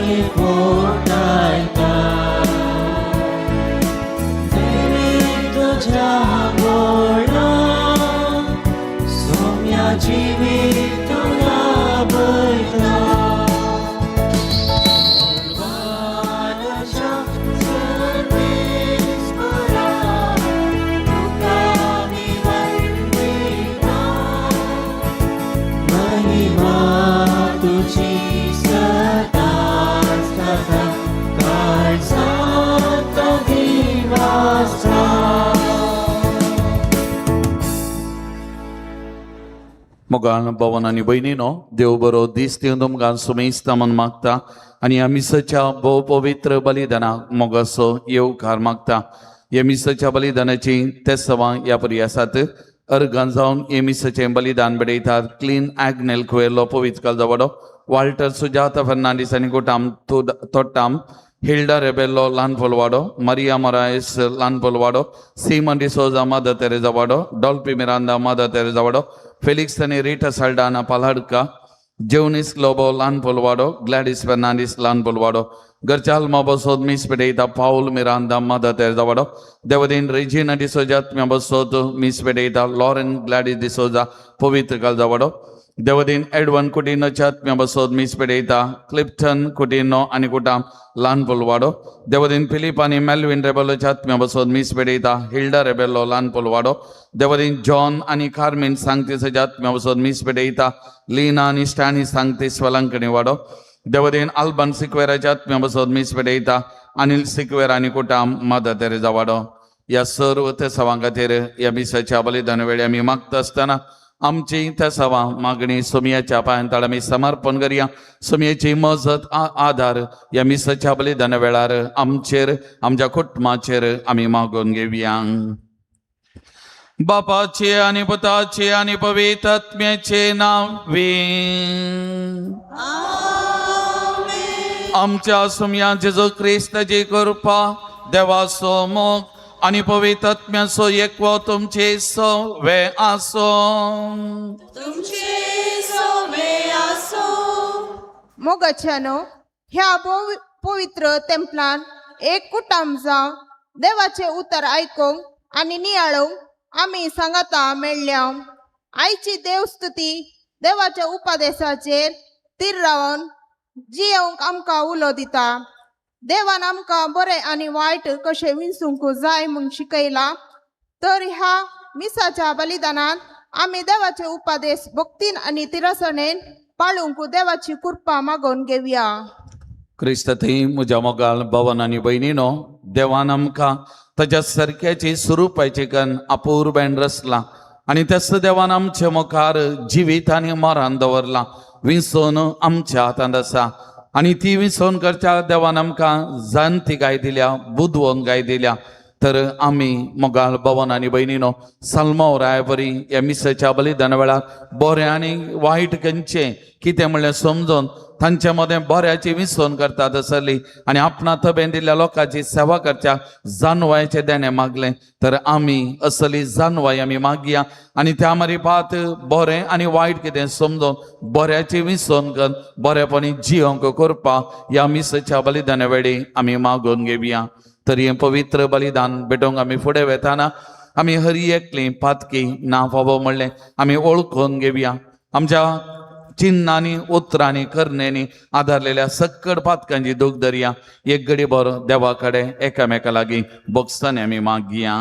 California तुझ्या गोळा सौम्या जीवित तुला बैठा बालशा सर्वेस परा तुकामी वंदिता महिमा तुझी सदा सदा काळजात दिवासा मोगान भवन आणि बहिणीनो देव बरो दीस दिवन तुमकां सुमेस्त मन मागता आणि ह्या मिसाच्या भोव पवित्र बलिदानाक मोगाचो येवकार मागता. ह्या मिसाच्या बलिदानाची ते सवां ह्या परी आसात. अर्गां जावन हे मिसाचें बलिदान बेडयतात. क्लीन ॲग्नेल कुवेलो पवित्र कालजवाडो वाल्टर सुजाता फर्नांडीस आनी गोटाम तोट्टाम हिल्डा रेबेल्लो ल्हान पोलवाडो मारिया मोरायस ल्हान पोलवाडो सीमन डिसोजा मदर तेरेजा वाडो डॉल्पी मिरांदा मदर तेरेजा वाडो फेलिक्स आनी रिटा साल्डाना पालाडका जेवनीस लोबो ल्हान पोलवाडो ग्लॅडिस फर्नांडीस ल्हान पोलवाडो गरचाल मोबोसोद मीस पेडयता पाऊल मिरांदा मदर तेरेजा वाडो देवदीन रेजिना डिसोजा मोबोसोद मीस पेडयता लॉरेन ग्लॅडिस डिसोजा पवित्र कालजा वाडो देवदीन एडवन कुटिनो चात्म्या बसोद मीस पेडयता क्लिप्टन कुटिनो आनी कुटाम ल्हान पोलवाडो देवदीन फिलिप आनी मेल्विन रेबेलो चात्म्या बसोद मीस पेडयता हिल्डा रेबेलो ल्हान पोलवाडो देवदीन जॉन आनी कार्मिन सांगतीस चात्म्या बसोद मीस पेडयता लीना आनी स्टॅनी सांगतीस वलंकणी वाडो देवदीन अल्बन सिक्वेरा चात्म्या बसोद मीस पेडयता अनिल सिक्वेरा आनी कुटाम मदर तेरेजा वाडो. ह्या सर्व ते सवां खातीर ह्या मिसाच्या बलिदान वेळी आमी मागता आसतना आमची त्या सवा मागणी सोमियाच्या पांयांत आमी समर्पण करुया. सोमियाची मजत आधार ह्या मिसाच्या बलिदान वेळार आमचेर आमच्या कुटुंबाचेर आमी मागून घेवया. बापाचे आनी पुताचे आनी पवित्र आत्म्याचे नावे आमच्या सोमिया जेजू क्रिस्ताची कृपा देवाचो मोग आणि पवित्र आत्म्याचो एकवो तुमचे सवे आसो. मोगाच्यानो ह्या पवित्र तेंपलान एक कुटुंब जावं देवाचे उतर आयकूंक आनी नियाळूंक आमी सांगाता मेळ्ळ्या. आयची देवस्तुती देवाच्या उपदेशाचेर तीर रावन जियोंक आमकां उलो दिता. देवान आमकां बरें आनी वायट कशें विंसूंक जाय म्हूण शिकयला. तर ह्या मिसाच्या बलिदानान आमी देवाचे उपदेश भक्तीन आनी तिरसणेन पाळूंक देवाची कृपा मागून घेवया. क्रिस्त थंय म्हज्या मोगाल भवन आनी भयणीनो देवान आमकां ताच्या सारक्याची स्वरुपाची कन अपूर्वेन रचला आनी तेच देवान आमचे मुखार जिवीत आनी मरण दवरला. विंसून आमच्या हातांत आसा आणि ती विसवण करच्या देवान आमकां जाणती गाय दिल्या बुदवोन गाय दिल्या. तर आमी मोगाल भवन आनी भयणीनो साल्मांव राय बरी ह्या मिसाच्या बलिदाना वेळार बरें आनी वायट खंयचें कितें म्हणलें समजून तांचे मदें बऱ्याची विसवण करतात आसली आनी आपणा तबेन दिल्ल्या लोकांची सेवा करच्या जानवायचें देणें मागलें. तर आमी असली जानवाय आमी मागया आनी त्या मारीफात बरें आनी वायट कितें समजून बऱ्याची विसवण करून बरेपणी जियोंक करपा ह्या मिसाच्या बलिदाना वेळी आमी मागून घेवया. तर हें पवित्र बलिदान भेटोवंक आमी फुडें वेताना आमी हरी एकली पातकी ना फावो म्हणलें आमी ओळखून घेवया. आमच्या चिन्नांनी उतरांनी करण्यांनी आदारलेल्या सक्कड पातकांची दूख धरया. एक घडी बरो देवा कडेन एकामेका लागीं भोगसताना आमी मागया.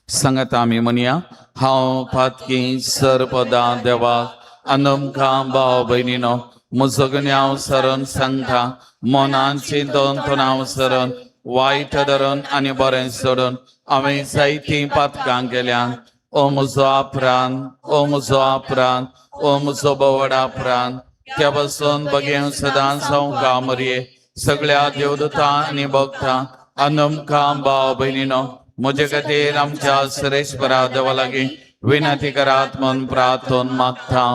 सांगात आमी म्हणया हांव पातकी सरपदा देवाक अनमकां भाव भयणीनो म्हजो गुन्यांव सरून सांगता. मनान चिंतून तोंडाव सरून वायट धरून आनी बरें सोडून हांवें जायतीं पातकां केल्यां. ओ म्हजो आपरान ओ म्हजो आपरान ओ म्हजो बोवडा प्राण त्या बसून बगेव सदां संवका मरये सगळ्या देवदूतां आनी भक्तां अनमकां भाव भयणीनो म्हजे खातीर आमच्या सुरेश्वरा देवा लागीं विनंती करात म्हूण प्रार्थोन मागता.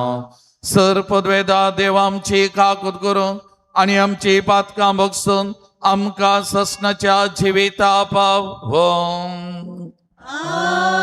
सर पदवेदा देव आमची काकूत करून आनी आमची पातकां भोगसून आमकां ससनाच्या जिविता पावो. आमेन.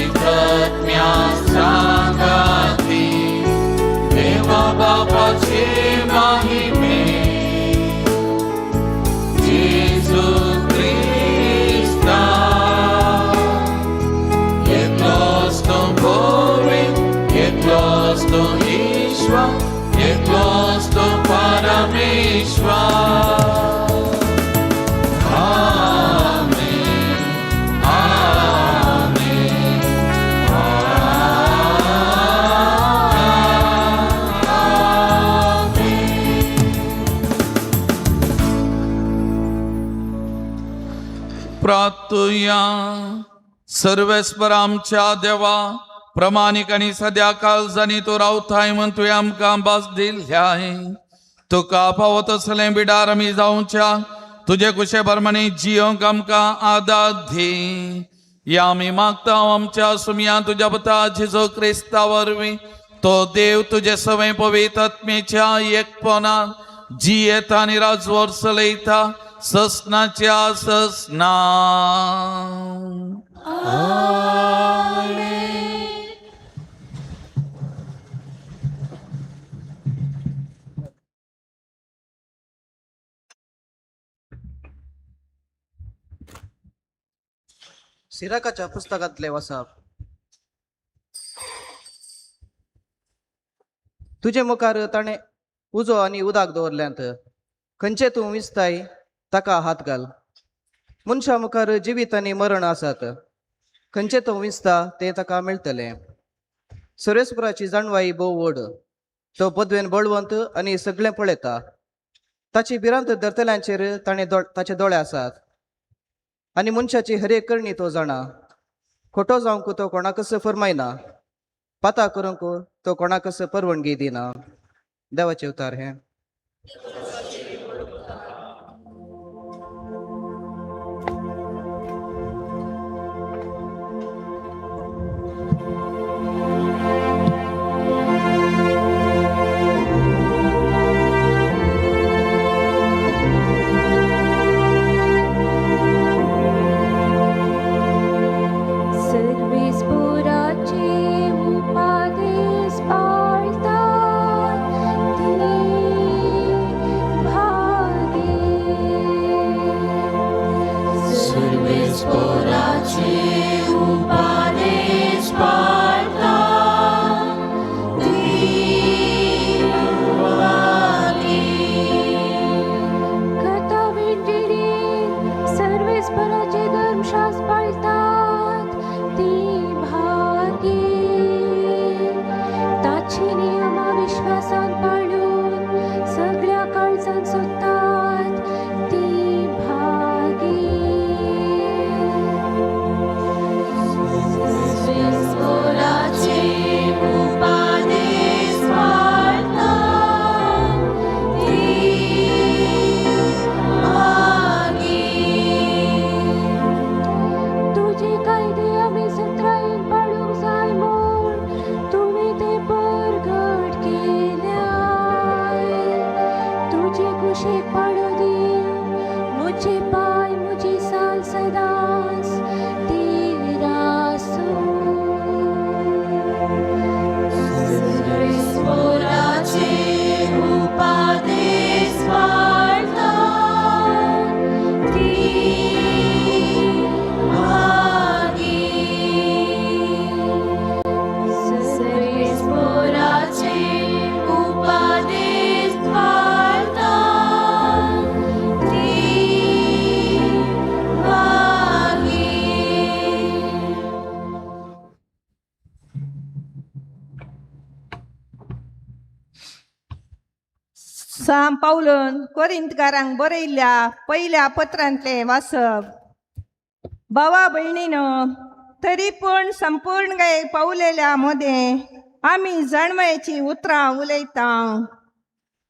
पवित्रात्म्या सांगाती देवा बापाचे महिमे जेजू ख्रिस्ता एकलोच तो भोवे एकलोच तो ईश्वर एकलोच तो परमेश्वर प्रार्थूया. सर्वेस्पर आमच्या देवा प्रमाणिक आणि सद्या काळ जाणी तो रावताय म्हण तुवें आमकां भास दिल्ल्याय तुका पावत असले बिडार आमी जावच्या तुजे कुशे प्रमाणे जियोंक आमकां आदार दी. या आमी मागता आमच्या सुमया तुज्या पुता जेजू क्रिस्ता वरवीं तो देव तुजे सवय पवित्र आत्मेच्या एकपणान जियेता आनी राजवर चलयता ससनाच्या ससना. सिराकाच्या पुस्तकातले वसप. तुझे मुखार ताणे उजो आनी उदाक दवरल्यांत खंयचे तूं विस्ताय ताका हात घाल. मनशा मुखार जिवीत आनी मरण आसात खंयचे तूं विस्ता ते ताका मेळटले. सुरेस्पराची जाणवाई भोव व्हड तो पदवेन बळवंत आनी सगळें पळयता. ताची भिरांत धरतल्यांचेर ताचे दोळे आसात आनी मनशाची हरेक करणी तो जाणा. खोटो जावंक तो कोणाकच फरमायना पाता करूंक तो कोणाकच परवानगी दिना. देवाचे उतार हे. साम पावलन कोरिंतकारांक बरयल्ल्या पहिल्या पत्रांतले वाचप. भावा भयणीनं तरी पण संपूर्ण गाय पावलेल्या मध्ये आम्ही जाणवायची उतरां उलयता.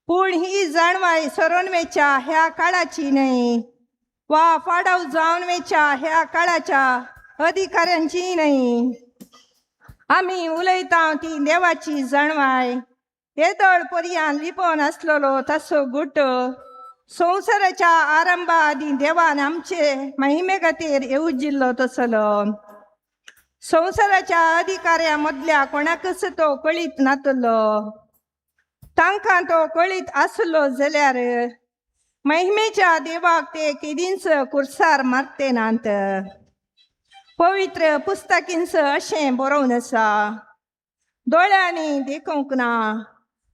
पूण ही जाणवाय सरोनवेच्या ह्या काळाची न्हय वा फाडव जावनवेच्या ह्या काळाच्या अधिकाऱ्यांची न्हय. आम्ही उलयता ती देवाची जाणवाय. येदळ पर्यान लिपोन आसलेलो ताचो गुट संवसाराच्या आरंभा आदी देवान आमचे महिमे खातीर येवजिल्लो तसलो. संसाराच्या अधिकाऱ्यामधल्या कोणाकच तो कळीत नातलो तांकां तो कळीत आसलो जाल्यार महिमेच्या देवाक ते केदींच कुर्सार मारते नात. पवित्र पुस्तकींच अशें बरोवन आसा, दोळ्यांनी देखूंक ना,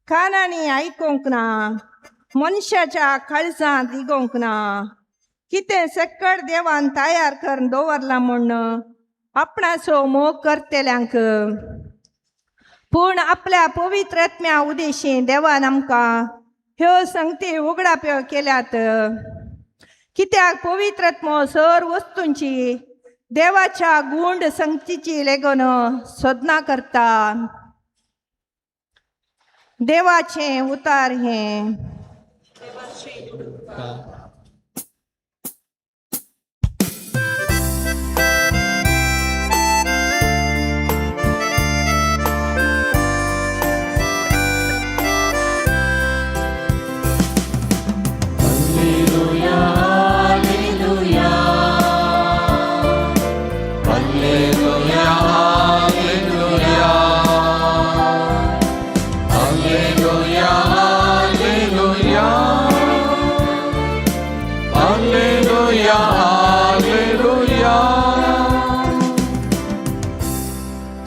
कानांनी आयकूंक ना, मनशाच्या काळजांत लिगोंक ना, कितें सक्कड देवान तयार करून दवरला म्हण आपणाचो मोग करतेल्यांक. पूण आपल्या पवित्र आत्म्या उदेशी देवान आमकां ह्यो संगती उगडाप्यो केल्यात. कित्याक पवित्र आत्मो सर वस्तूंची देवाच्या गुंड संगतीची लेगोन सोदना करता. देवाचें उतार हें.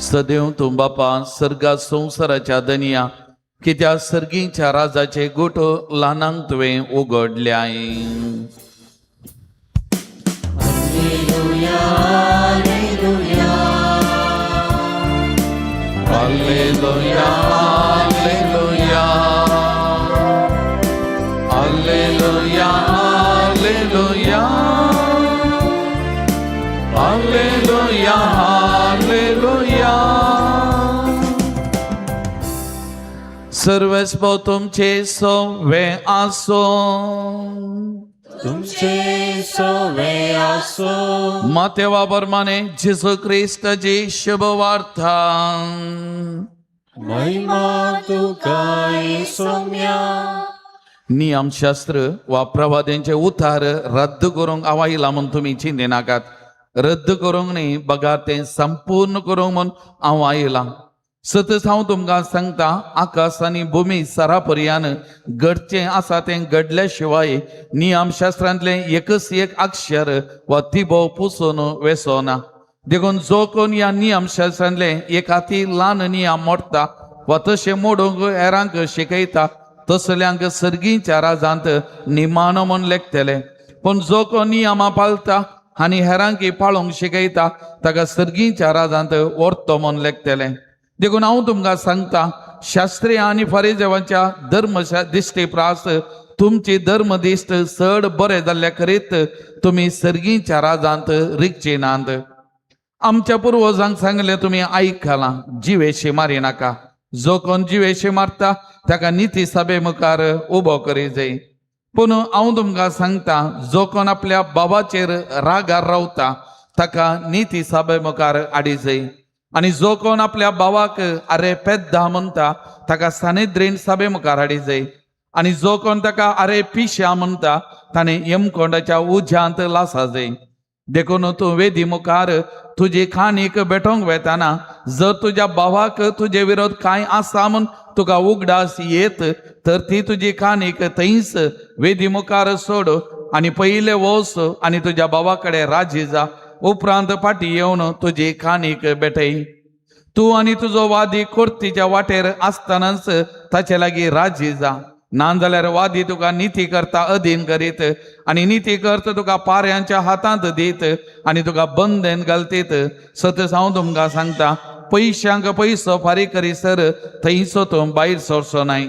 सदैव तूं बापा सर्गा संवसाराच्या दनिया कित्या सर्गीच्या राजाचे गोठो ल्हानांक तुवें उगडल्याय. Alleluia, alleluia, alleluia, alleluia, alleluia, alleluia. सर्वस्व तुमचे सोवे आसो, तुमचे सोवे आसो. मातेवा प्रमाणे जेसू ख्रिस्ताची शुभ वार्ता. महिमा तुका येसोम्या. नियमशास्त्र वा प्रवाद्यांचे उतार रद्द करूंक आवायला म्हूण तुमी चिंते नाकात. रद्द करूंक न्ही, बघा तें संपूर्ण करूंक म्हूण हांव आयला. सतत हांव तुमकां सांगता, आकाश आनी भुमी सरापर्यान घडचें आसा तें घडल्या शिवाय नियमशास्त्रांतलें एकच एक अक्षर वा तिबो पुसून वेसोना. देखून जो कोण ह्या नियमशास्त्रांतले एकाती ल्हान नियम मोडटा वा तशें मोडूंक हेरांक शिकयता तसल्यांक सर्गीच्या राजांत निमाणो म्हूण लेखतले. पूण जो कोण नियमां पाळटा आनी हेरांक पाळोवंक शिकयता ताका सर्गीच्या राजांत व्हरतो म्हूण लेखतले. देखून हांव तुमकां सांगता, शास्त्री आनी फरिसेवांच्या धर्म दिश्टे प्रास तुमची धर्मदिश्ट चड बरें जाल्ल्या करीत तुमी सर्गीच्या राजांत रिगचे नात. आमच्या पुर्वजांक सांगलें तुमी आयकलां, जिवेशी मारी नाका. जो कोण जिवेशी मारता ताका निती सभे मुखार उबो करी जाय. पूण हांव तुमकां सांगता, जो कोण आपल्या बाबाचेर रागार रावता ताका निती सभे मुखार हाडी जाय. आनी जो कोण आपल्या बाबाक आरे पेद्दा म्हणटा ताका सानेद्रीन सभे मुखार हाडी जाय. आनी जो कोण ताका आरे पिश्या म्हणटा ताणें यमकोंडाच्या उज्यांत लासा जाय. देखून तूं वेदी मुखार तुजी खाणीक भेटोवंक वेताना जर तुज्या भावाक तुजे विरोध कांय आसा म्हूण तुका उगडास येत तर ती तुजी खाणीक थंयच वेदी मुखार सोड आनी पयले वच आनी तुज्या भावा कडेन राजी जा. उपरांत फाटी येवन तुजी खाणीक भेटय. तूं आनी तुजो वादी कुर्तीच्या वाटेर आसतनाच ताचे लागीं राजी जा. नाजाल्यार वादी तुका निती करता अधीन करीत आनी निती करता तुका पाऱ्यांच्या हातांत दीत आनी तुका बंदेन घालतीत. सतत हांव तुमकां सांगता, पयशांक पयसो फारीक करीसर थंयचो तूं भायर सरचो नाय.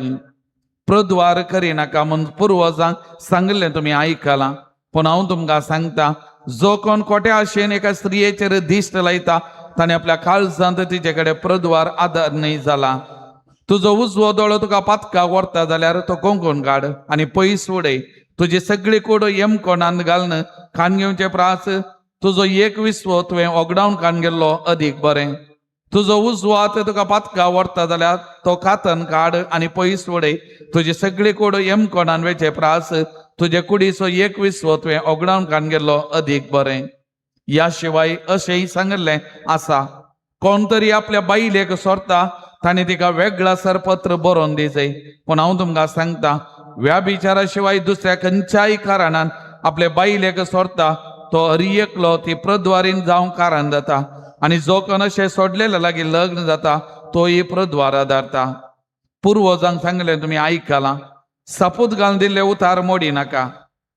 प्रद्वार करिनाका म्हूण पुर्वजांक सांगलें तुमी आयकलां. पूण हांव तुमकां सांगता, जो कोण खोट्या आशेन एका स्त्रियेचेर दिश्ट लायता ताणें आपल्या काळजांत तिचे कडेन प्रद्वार आदार न्हय जाला. तुजो उजवो दोळो तुका पातकाक व्हरता जाल्यार तो कोंकून काड आनी पयस उडय. तुजी सगळी कूड यमकोंडांत घालन खाण घेवचे प्रास. तुजो एक विस्वो तुवें ओगडावन कान गेल्लो अदीक बरें. तुजो उजवो हात तुका पातकाक व्हरता जाल्यार तो कातन काड आनी पयस उडय. तुजी सगळी कूड यमकोंडांत वेचे प्रास. तुजे कुडीचो एक विस्वो तुवें ओगडावन कान गेल्लो अदीक बरें. ह्या शिवाय अशेंय सांगलें आसा, कोण तरी आपल्या बाईलेक सोडता ताणे तिका वेगळा सरपत्र बरोवन दिवचंय. पूण हांव तुमकां सांगता, व्याभिचारा शिवाय दुसऱ्या खंयच्याय कारणान आपल्या बाईलेक सोडता तो एकलो ती प्रद्वारीन जावं कारण जाता. आणि जो कोण अशें सोडलेल्या लागीं लग्न जाता तोय प्रद्वारा धारता. पुर्वजांक सांगले तुमी आयकलां, सपूत घालून दिल्ले उतार मोडी नाका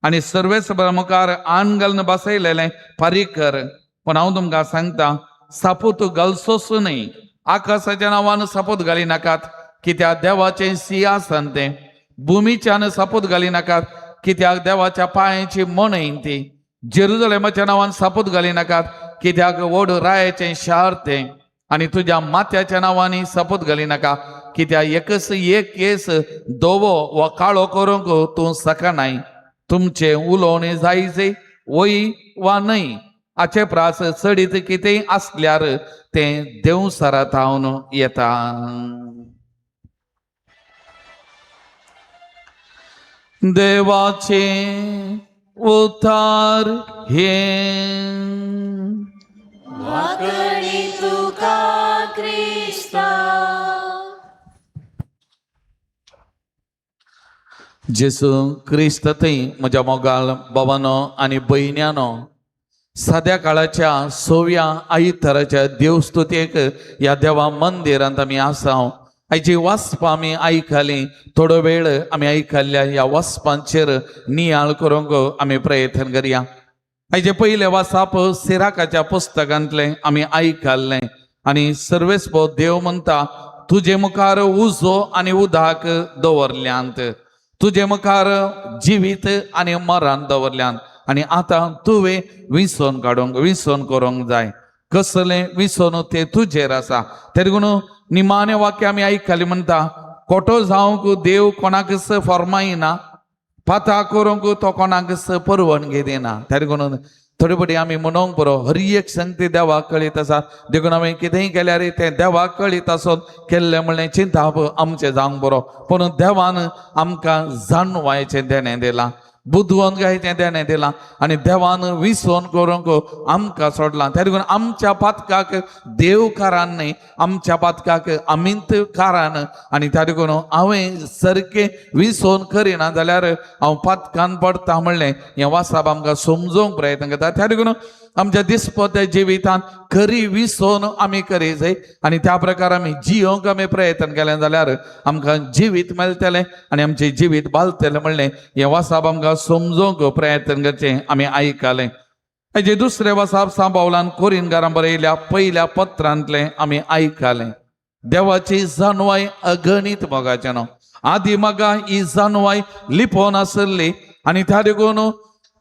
आणि सर्वेच मुखार आण घालून बसयलेलें फारीक कर. पण हांव तुमकां सांगता, सपूत घालचोच न्ही. आकाशाच्या नांवान सपूत घाली नाकात, कित्याक देवाचें सिंहासन तें. भुमीच्यान सपूत घाली नाकात, कित्याक देवाच्या पांयाची मणय ती. जेरुजलेमाच्या नांवान सपूत घाली नाकात, कित्याक व्हड रायाचें शार तें. आणि तुज्या माथ्याच्या नांवांनी सपूत घाली नाका, कित्याक एकच एक केस धवो वा काळो करूंक तूं सकनाय. तुमचे उलोवणें जायजे वय वा न्हय हाचे प्रास चडीत कितेंय आसल्यार तें देवसरांतावन येता. देवाचे उतार हे वाकडी तुका क्रिस्ता. जेसू क्रिस्त थंय म्हज्या मोगाल भावानो आनी भयण्यानो, सद्या काळाच्या 6व्या आयताराच्या देवस्तुतेक ह्या देवा मंदिरांत आमी आसा. आयची वाचपां आमी आयकली. थोडो वेळ आमी आयकल्ल्या ह्या वाचपांचेर नियाळ करूंक आमी प्रयत्न करया. आयचे पयले वाचप सिराकाच्या पुस्तकांतलें आमी आयकल्लें. आनी सर्वेस्पो देव म्हणटा, तुजे मुखार उजो आनी उदक दवरल्यांत, तुजे मुखार जिवीत आनी मरण दवरल्यांत. आनी आतां तुवें विसोन करूंक जाय. कसलें विसोन तें तुजेर आसा. तेदगून निमाणें वाक्य आमी आयकली म्हणटा, खोटो जावंक देव कोणाकच फरमायना, पाता करूंक तो कोणाकच परवानगी दिना. तेदगून थोडे फावटी आमी म्हणूंक बरो, हर एक संगती देवाक कळीत आसा. देखून हांवें कितेंय केल्यार तें देवाक कळीत आसोन केल्लें म्हणलें चिंताप आमचें जावंक बरो. पूण देवान आमकां जाणवायचें देणें दिलां, बुदवंत गायचें देणें दिलां. आनी देवान विसवण करूंक आमकां सोडलां. त्या देखून आमच्या पातकाक देव कारण न्ही, आमच्या पातकाक आमींत कारण. आनी त्या देखून हांवें सारकें विसवण करिना जाल्यार हांव पातकान पडटा म्हणलें हें वाचप आमकां समजोवंक प्रयत्न करता. त्या देखून आमच्या दिसपट्या जिवितांत खरी विसवण आमी करी जाय. आनी त्या प्रकार आमी जियोंक आमी प्रयत्न केलें जाल्यार आमकां जिवीत मेळटलें आनी आमचें जिवीत बालतलें म्हणलें हें वाचप आमकां समजोवंक प्रयत्न करचें आमी आयकलें. हेजें दुसरें वाचप सांत पावलान कोरिंथकारांक बरयल्या पयल्या पत्रांतलें आमी आयकलें. देवाची जाणवाय अगणीत मोगाचें न्हू. आदी मोगा ही जाणवाय लिपोवन आसली आनी त्या देखून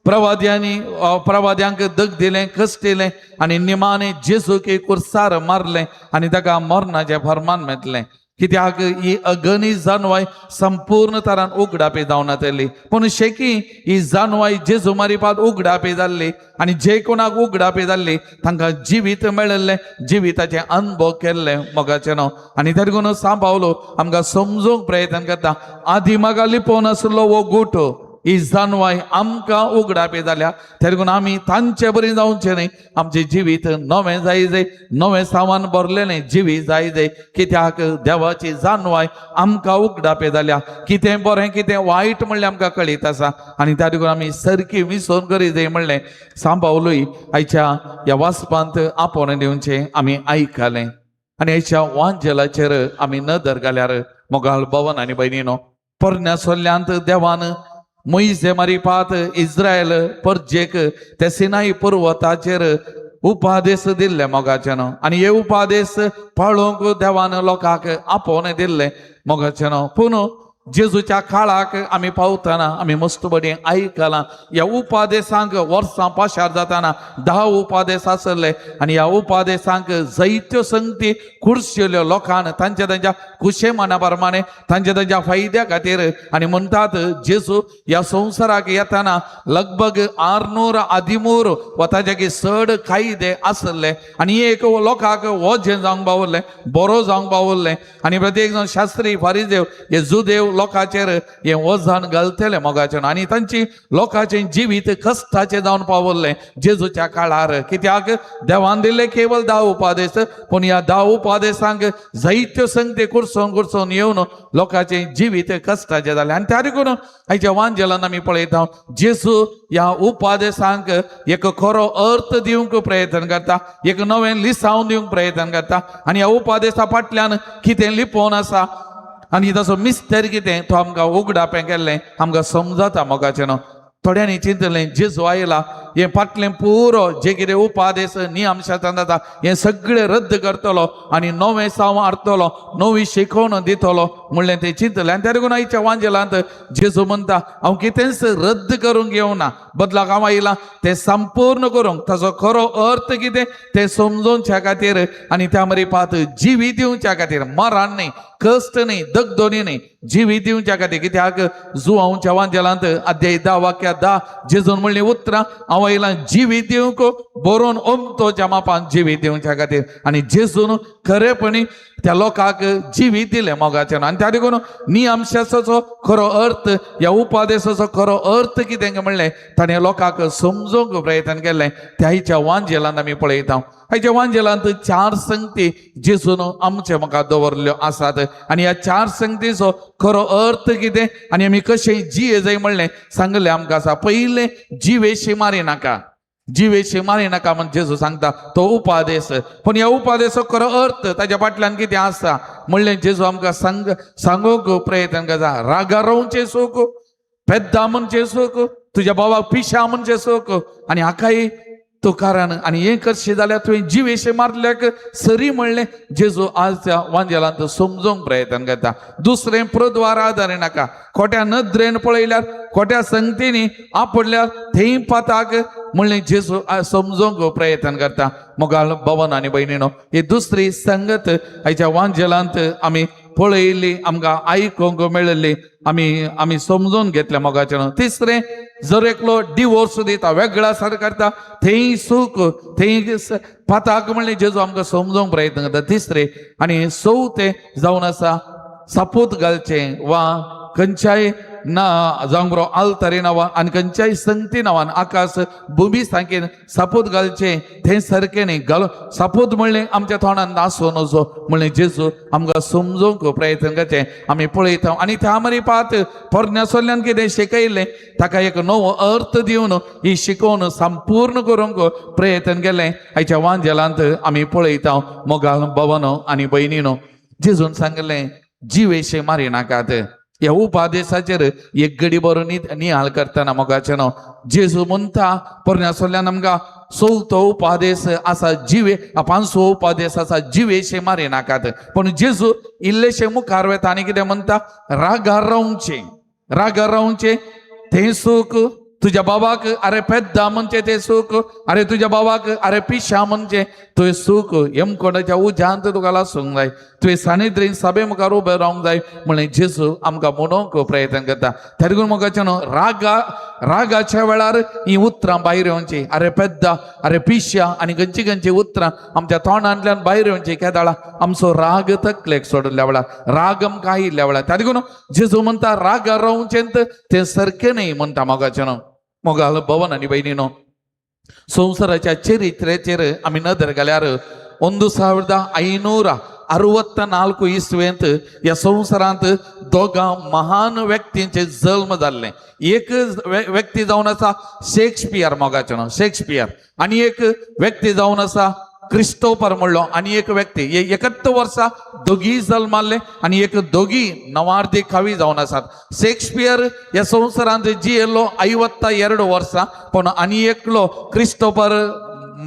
प्रवाद्यांक दग दिलें, कश्टिलें आनी निमाणें जेजूक कुर्सार मारलें आनी ताका मरणाचें फर्मान मेळटलें. कित्याक ही अगणीत जाणवाय संपूर्ण तरान उगडापी जावन येतली. पूण शेकी ही जाणवाय जेजू मारिपात उगडापी जाल्ली आनी जे कोणाक उगडापी जाल्ली तांकां जिवीत मेळिल्लें, जिविताचें अनुभव केल्लें मोगाचें न्हू. आनी त्या देखून सांत पावलो आमकां समजूंक प्रयत्न करता, आदी मोगा लिपोवन आसलो वो गोठो ही जाणवाय आमकां उगडापी जाल्या. त्या देखून आमी तांचे बरी जावचें न्ही, आमचें जिवीत नवें जाय जाय, नवें सामान भरलेलें जिवीत जाय जाय. कित्याक देवाची जाणवाय आमकां उगडापी जाल्या. कितें बरें कितें वायट म्हणलें आमकां कळीत आसा. आनी त्या देखून आमी सारकी विसवण करी जाय म्हणलें सांत पावलूय आयच्या ह्या वाचपांत आपोवन दिवचें आमी आयकलें. आनी आयच्या वांजेलाचेर आमी नदर घाल्यार मोगाल भवन आनी भयणीनो, पोरण्या सोल्ल्यांत देवान मोइजे मारिपात इस्रायल परजेक ते सिनाई पर्वताचेर उपादेश दिल्ले मोगाचें न्हू. आनी हे उपादेश पाळोवंक देवान लोकांक आपोवन दिल्ले मोगाचें न्हू. पूण जेजूच्या काळाक आमी पावतना आमी मस्त बडें आयकलां ह्या उपादेशांक वर्सां पाशार जाताना 10 उपादेश आसले. आनी ह्या उपादेशांक जायत्यो संगती खुर्शिल्ल्यो लोकांन तांच्या कुशेमना प्रमाणे तांच्या फायद्या खातीर आनी म्हणटात जेजू ह्या संवसाराक येताना लगभग 600 आदिमूर वा ताचे चड कायदे आसले. आनी एक लोकांक वजें जावंक पावल्लें, बरो जावंक पावल्लें. आनी प्रत्येक जण शास्त्री फारिजेव हे जुदेव लोकांचेर हे वजन घालतले मोगाचें आनी तांची लोकांचें जिवीत कश्टाचें जावन पावल्लें जेजूच्या काळार कित्याक देवान दिल्ले केवळ 10 उपादेश पूण ह्या 10 उपादेशांक जायत्यो संगती कुरसून येवन लोकांचें जिवीत कश्टाचें जालें आनी त्या देखून आयच्या वांजेलान आमी पळयता जेजू ह्या उपादेशांक एक खरो अर्थ दिवंक प्रयत्न करता एक नवें लिसांव दिवंक प्रयत्न करता आनी ह्या उपादेशा फाटल्यान कितें लिपोवन आसा आनी ताचो मिस्टर कितें तो आमकां उगडापें केल्लें आमकां समजता मोगाचें न्हू थोड्यांनी चिंतलें जेजू आयला हे फाटलें पुरो जे कितें उपादेश नियम शासन जाता हें सगळें रद्द करतलो आनी नवें साव हाडटलो नवी शिकवण दितलो म्हणलें तें चिंतलें आनी त्या देखून आयच्या वांजेलांत जेजू म्हणटा हांव कितेंच रद्द करूंक येवना बदलाक हांव आयलां तें संपूर्ण करूंक ताचो खरो अर्थ कितें तें समजोवच्या खातीर आनी त्या मरीपात जिवी दिवच्या खातीर मरण न्ही कश्ट न्ही दगदोनी न्ही जिवी दिवच्या खातीर कित्याक जुआंवच्या वांजेलांत अध्याय 10 वाक्य 10 जेजून म्हणलीं उतरां हांव आयलां जिवी दिवंक बरोवन ओमतोच्या मापान जिवी दिवच्या खातीर आनी जेजून खरेपणी त्या लोकांक जिवी दिलें मोगाचें आनी त्या देखून नियमशास्त्राचो खरो अर्थ ह्या उपादेशाचो खरो अर्थ कितें म्हणलें ताणें लोकांक समजोवंक प्रयत्न केलें त्या आयच्या वांजेलांत आमी पळयता आयच्या वांजेलांत 4 संगती जेजून आमचे म्हाका दवरल्यो आसात आनी ह्या 4 संगतीचो खरो अर्थ कितें आनी आमी कशें जिये जाय म्हणलें सांगलें आमकां आसा पयलें जिवेशी मारी नाका जिवेशी मारी नाका म्हण जेजू सांगता तो उपादेश पूण ह्या उपादेशो खरो अर्थ ताच्या फाटल्यान कितें आसा म्हणलें जेजू आमकां सांगूंक प्रयत्न करता रागा रावचें सूख पेद्दा म्हणचें सूख तुज्या भावाक पिशा म्हणचें सूख आनी हाकाय तो कारण आनी हें करशी जाल्यार तुवें जिवेशे मारल्याक सरी म्हणलें जेजू आज त्या वांजेलांत समजोवंक प्रयत्न करता दुसरें प्रद्वार आदारी नाका खोट्या नदरेन पळयल्यार खोट्या संगतींनी आपडल्यार थंय पाताक म्हणलें जेजू समजोवंक प्रयत्न करता मोगाल भवन आनी भयणीनो ही दुसरी संगत आयच्या वांजेलांत आमी पळयली आमकां आयकूंक मेळिल्ली आमी समजून घेतल्या मोगाचें तिसरें जर एकलो डिवोर्स दिता वेगळा सर करता थंय सूख थंय पाताक म्हणलें जेजू आमकां समजोवंक प्रयत्न करता तिसरें आनी 4थें जावन आसा सापूत घालचें वा खंयच्याय ना जावंक बरो आलतारी नांवान आनी खंयच्याय संगती नांवान आकाश भुमी सारकेन सापूत घालचें थंय सारकें न्ही घाल सापूत म्हणलें आमच्या तोंडान नासोन वचो म्हणलें जेजू आमकां समजोवंक प्रयत्न करचें आमी पळयता आनी त्या मरीपात पोरन्यासोल्ल्यान कितें शिकयलें ताका एक नवो अर्थ दिवन ही शिकोवन संपूर्ण करूंक प्रयत्न केलें आयच्या वांजेलांत आमी पळयता मोगाल भवनो आनी भयणीनो जेजून सांगलें जिवेशे मारी नाकात ह्या उपादेशाचेर एक घडी बरो नियाळ करतना मोगाचें न्हू जेजू म्हणटा पोरन्यासोल्ल्यान आमकां 4थो उपादेश आसा जिवे 5वो उपादेश आसा जिवेशे मारी नाकात पूण जेजू इल्लेशे मुखार वेता आनी कितें म्हणटा रागार रावचें तें सूख तुज्या बाबाक अरे पेद्दा म्हणचें तें सूख अरे तुज्या बाबाक अरे पिशा म्हणचें तुवें सूख हेमकोणाच्या उज्यांत तुका लासूंक जाय तुवें सानिद्रीन सभे मुखार उबें रावंक जाय म्हणलें जेजू आमकां म्हणूंक प्रयत्न करता त्या देखून म्हाका न्हू रागाच्या वेळार ही उतरां भायर येवची अरे पेद्दा अरे पिशा आनी खंयची उतरां आमच्या तोंडांतल्यान भायर येवची केदाळा आमचो राग तकलेक सोडल्या वेळार राग आमकां आयिल्ल्या वेळार त्या देखून जेजू म्हणटा रागार रावचें तें सारकें न्ही म्हणटा मोगाचें न्हू मोगाल भवन आनी भयणीनो संवसाराच्या चरित्रेचेर आमी नदर घाल्यार 1564 इस्वेंत ह्या संवसारांत दोगां महान व्यक्तींचे जल्म जाल्ले एक व्यक्ती जावन आसा शेक्सपियर मोगाचें न्हू शेक्सपियर आनी एक व्यक्ती जावन आसा क्रिस्टोफर म्हणलो आनी एक व्यक्ती हे 71 वर्सां दोगी जल्माले आनी एक दोगी नवार्धिकावी जावन आसात शेक्सपियर ह्या संवसारांत जियेल्लो 52 वर्सां पूण आनी एकलो क्रिस्टोफर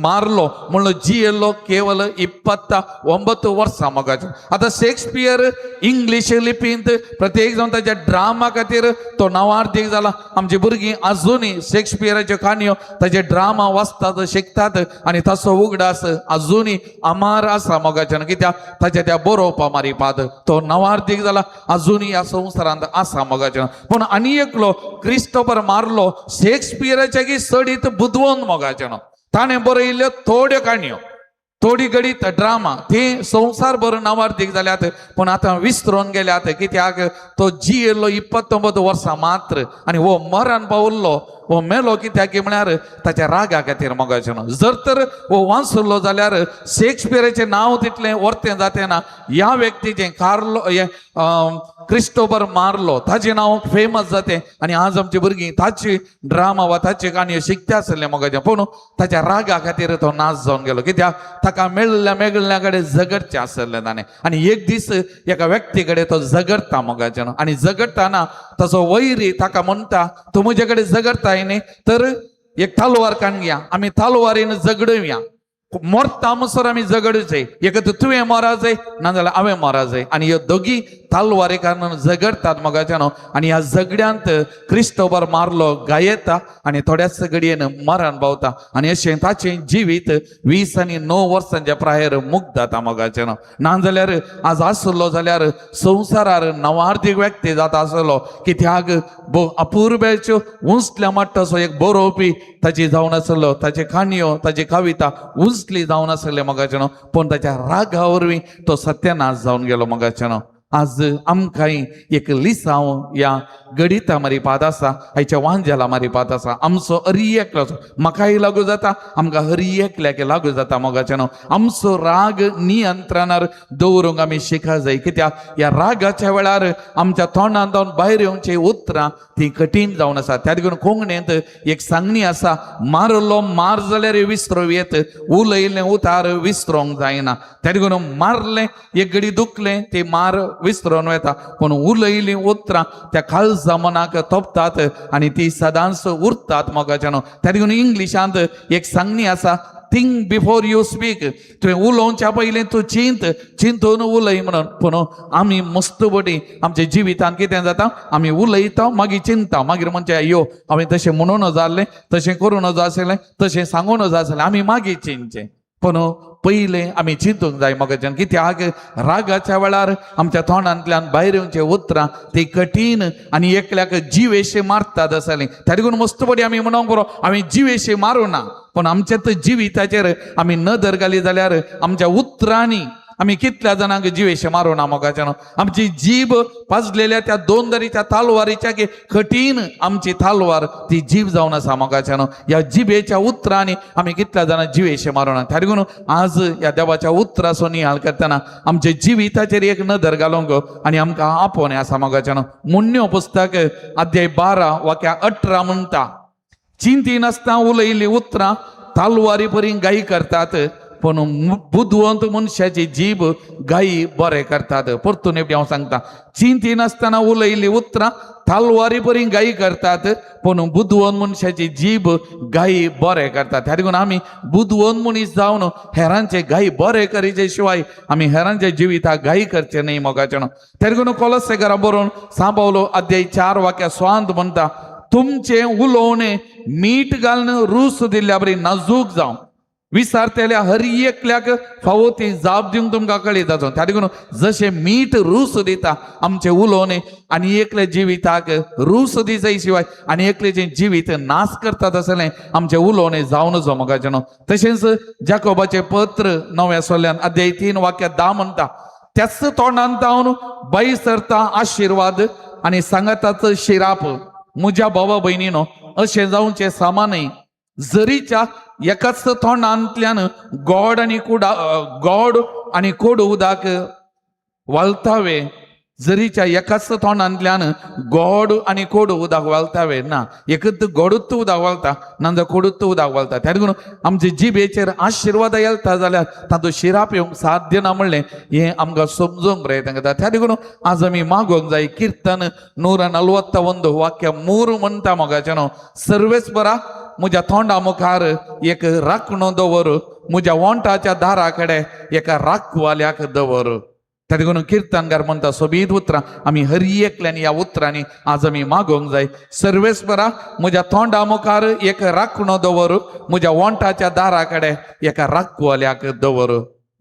मारलो म्हणलो जियेल्लो केवल 29 वर्सां मोगाचें आतां शेक्सपियर इंग्लीश लिपींत प्रत्येक जावन ताच्या ड्रामा खातीर तो नवार्धीक जाला आमची भुरगीं आजुनूय शेक्सपियराच्यो काणयो ताचे ड्रामा वाचतात शिकतात आनी ताचो उगडास आजुनूय अमार आसा मोगाचें कित्याक ताच्या त्या बरोवपा मारिपात तो नवार्धीक जाला आजुनूय ह्या संवसारांत आसा मोगाचें पूण आनी एकलो क्रिस्टोफर मारलो शेक्सपियराच्या की सडीत बुदवून मोगाचें ताणें बरयल्ल्यो थोड्यो काणयो थोडी घडीत ड्रामा ते संसार बरं नावार्थीक जाल्यात पण आता विसरून गेल्यात कित्याक तो जियेलो 29 वर्सां मात्र आनी वो मरण पावल्लो वो मेलो कित्याक म्हळ्यार ताच्या रागा खातीर मोगाचें न्हू. जर तर वो वाचलो जाल्यार शेक्सपियराचें नांव तितलें वर्तें जातें ना. ह्या व्यक्तीचें क्रिस्टोफर मार्लो ताचें नांव फेमस जातें आनी आज आमची भुरगीं ताची ड्रामा वा ताची काणयो शिकते आसलें मोगाचें. पूण ताच्या रागा खातीर तो नाश जावन गेलो कित्याक ताका मेळिल्ल्या कडेन झगडचें आसलें ताणें. आनी एक दीस एका व्यक्ती कडेन तो झगडटा मोगाचें न्हू. आनी झगडटाना ताचो वैरी ताका म्हणटा तूं म्हजे कडेन झगडताय न्ही तर एक तालवार काणया आमी तालवारीन झगडुया. मोरता म्हणसर आमी झगडूचे एक तुवें मरा जाय नाजाल्यार हांवें मरा जाय. आनी ह्यो दोगी तालवारी कारण झगडतात मोगाचें न्हू. आनी ह्या झगड्यांत क्रिस्टोफर मार्लो गायेता आनी थोड्याच घडयेन मरण पावता. आनी अशें ताचें जिवीत 20 आनी 9 वर्सांच्या प्रायर मुक्त जाता मोगाचें न्हू. नाजाल्यार आज आसलो जाल्यार संवसारार नवार्थीक व्यक्ती जाता आसलो कित्याक अपुर्ब्याच्यो उंचल्या मट्टाचो एक बरोवपी ताची जावन आसलो. ताचे काणयो ताची कविता उंचली जावन आसले मोगाचें न्हू. पूण ताच्या रागा वरवीं तो सत्यानाश जावन गेलो मोगाचें न्हू. आज आमकां एक लिसांव या गडिता मारीपात आसा आयच्या वांजेला मारीपात आसा. आमचो हरी एकलो म्हाकाय लागू जाता आमकां हरी एकल्याक लागू जाता मोगाचें न्हू. आमचो राग नियंत्रणार दवरूंक आमी शिका जाय कित्याक ह्या रागाच्या वेळार आमच्या तोंडांत जावन भायर येवची उतरां ती कठीण जावन आसा. त्या देखून कोंकणींत एक सांगणी आसा मारलो मार जाल्यार विसरो येत उलयलें उतार विसरोंक जायना. त्या देखून मारलें एक घडी दुखलें ते मार विसरून वता पूण उलयलीं उतरां त्या खालसा मनाक तोपतात आनी ती सदांच उरतात मोगाचें न्हू. त्या देखून इंग्लिशांत एक सांगणी आसा थिंक बिफोर यू स्पीक. तुवें उलोवच्या पयलीं तूं चिंतून उलय म्हणून. पूण आमी मस्तबडी आमच्या जिवितांत कितें जाता आमी उलयता मागीर चिंता मागीर म्हणचे यो हांवें तशें म्हणून जाल्लें तशें करून जाय आसलें तशें सांगून जाय आसलें आमी मागीर चिंतचें. पूण पयलें आमी चिंतूंक जाय मोगाचें कित्याक रागाच्या वेळार आमच्या तोंडांतल्यान भायर येवचें उतरां ती कठीण आनी एकल्याक जिवेशे मारतात आसलीं. त्या देखून मस्तपडी आमी म्हणूंक बरो हांवें जिवेशे मारूं ना पूण आमच्या जिविताचेर आमी नदर घाली जाल्यार आमच्या उतरांनी आमी कितल्या जाणांक जिवेशे मारूं ना मोगाचें न्हू. आमची जीब पाजलेल्या त्या 2 दरीच्या तालवारीच्या कठीण आमची तालवार ती जीब जावन आसा मोगाचें न्हू. ह्या जिबेच्या उतरांनी आमी कितल्या जाणां जिवेशे मारूं ना. त्या देखून आज ह्या देवाच्या उतराचो नियाळ करतना आमच्या जिविताचेर एक नदर घालूंक आनी आमकां आपोवणें आसा मोगाचें न्हू. मुन्यो पुस्तक अध्याय 12 वाक्या 18 म्हणटा चिंती नासता उलयलीं उतरां तालवारी परी गायी करतात पूण बुदवंत मनशाची जीब गायी बरें करतात. परतून हांव सांगता चिंती नासतना उलयलीं उतरां तालवारी परी गायी करतात पूण बुदवंत मनशाची जीब गायी बरें करतात. त्या देखून आमी बुदवंत मनीस जावन हेरांचे गायी बरें करीचे शिवाय आमी हेरांच्या जिविताक गायी करचे न्ही मोगाचें न्हू. त्या देखून कोलोसेकारा बरोवन सांबावलो अध्याय 4 वाक्या 6 म्हणटा तुमचें उलोवणें मीठ घालन रूस दिल्ल्या बरी नाजूक जावं विसारतेल्या हर एकल्याक फावो ती जाप दिवंक तुमकां कळीत जाचो. त्या देखून जशें मीठ रूस दिता आमचें उलोवणें आनी एकले जिविताक रूस दिसय शिवाय आनी एकलेचें जिवीत नाश करतात आसलें आमचें उलोवणें जावन नजो मोगाचें न्हू. तशेंच जाकोबाचें पत्र 9व्या सोल्यान अध्याय 3 वाक्या 10 म्हणटा त्याच तोंडांत जावन बाई सरता आशिर्वाद आनी सांगाताचो शिराप. म्हज्या भावा भयणीनो अशें जावचें सामानय जरीच्या एकाच तोंडांतल्यान गोड आनी कोड उदक वालतावे जरीच्या एकाच तोंडांतल्यान गोड आनी कोड उदक वालतावे ना एकच गोडूच उदक वालता नाजाल्यार कोडूच उदक वालता. त्या देखून आमच्या जिबेचेर आशिर्वाद येता जाल्यार ताचो शिराप येवंक साध्य ना म्हणलें हें आमकां समजूंक प्रयत्न करता. त्या देखून आज आमी मागोवंक जाय कीर्तन 141 वाक्य 3 म्हणटा मोगाचें न्हू. सर्वेस्परा म्हज्या तोंडा मुखार एक राखणो दवर म्हज्या वोंटाच्या दारा कडेन एका राखवाल्याक दवर. त्या देखून कीर्तनकार म्हणटा सोबीत उतरां आमी हरी एकल्यान ह्या उतरांनी आज आमी मागोवंक जाय. सर्वेस्परा म्हज्या तोंडा मुखार एक राखणो दवर म्हज्या वोंटाच्या दारा कडेन एका राखवाल्याक दवर.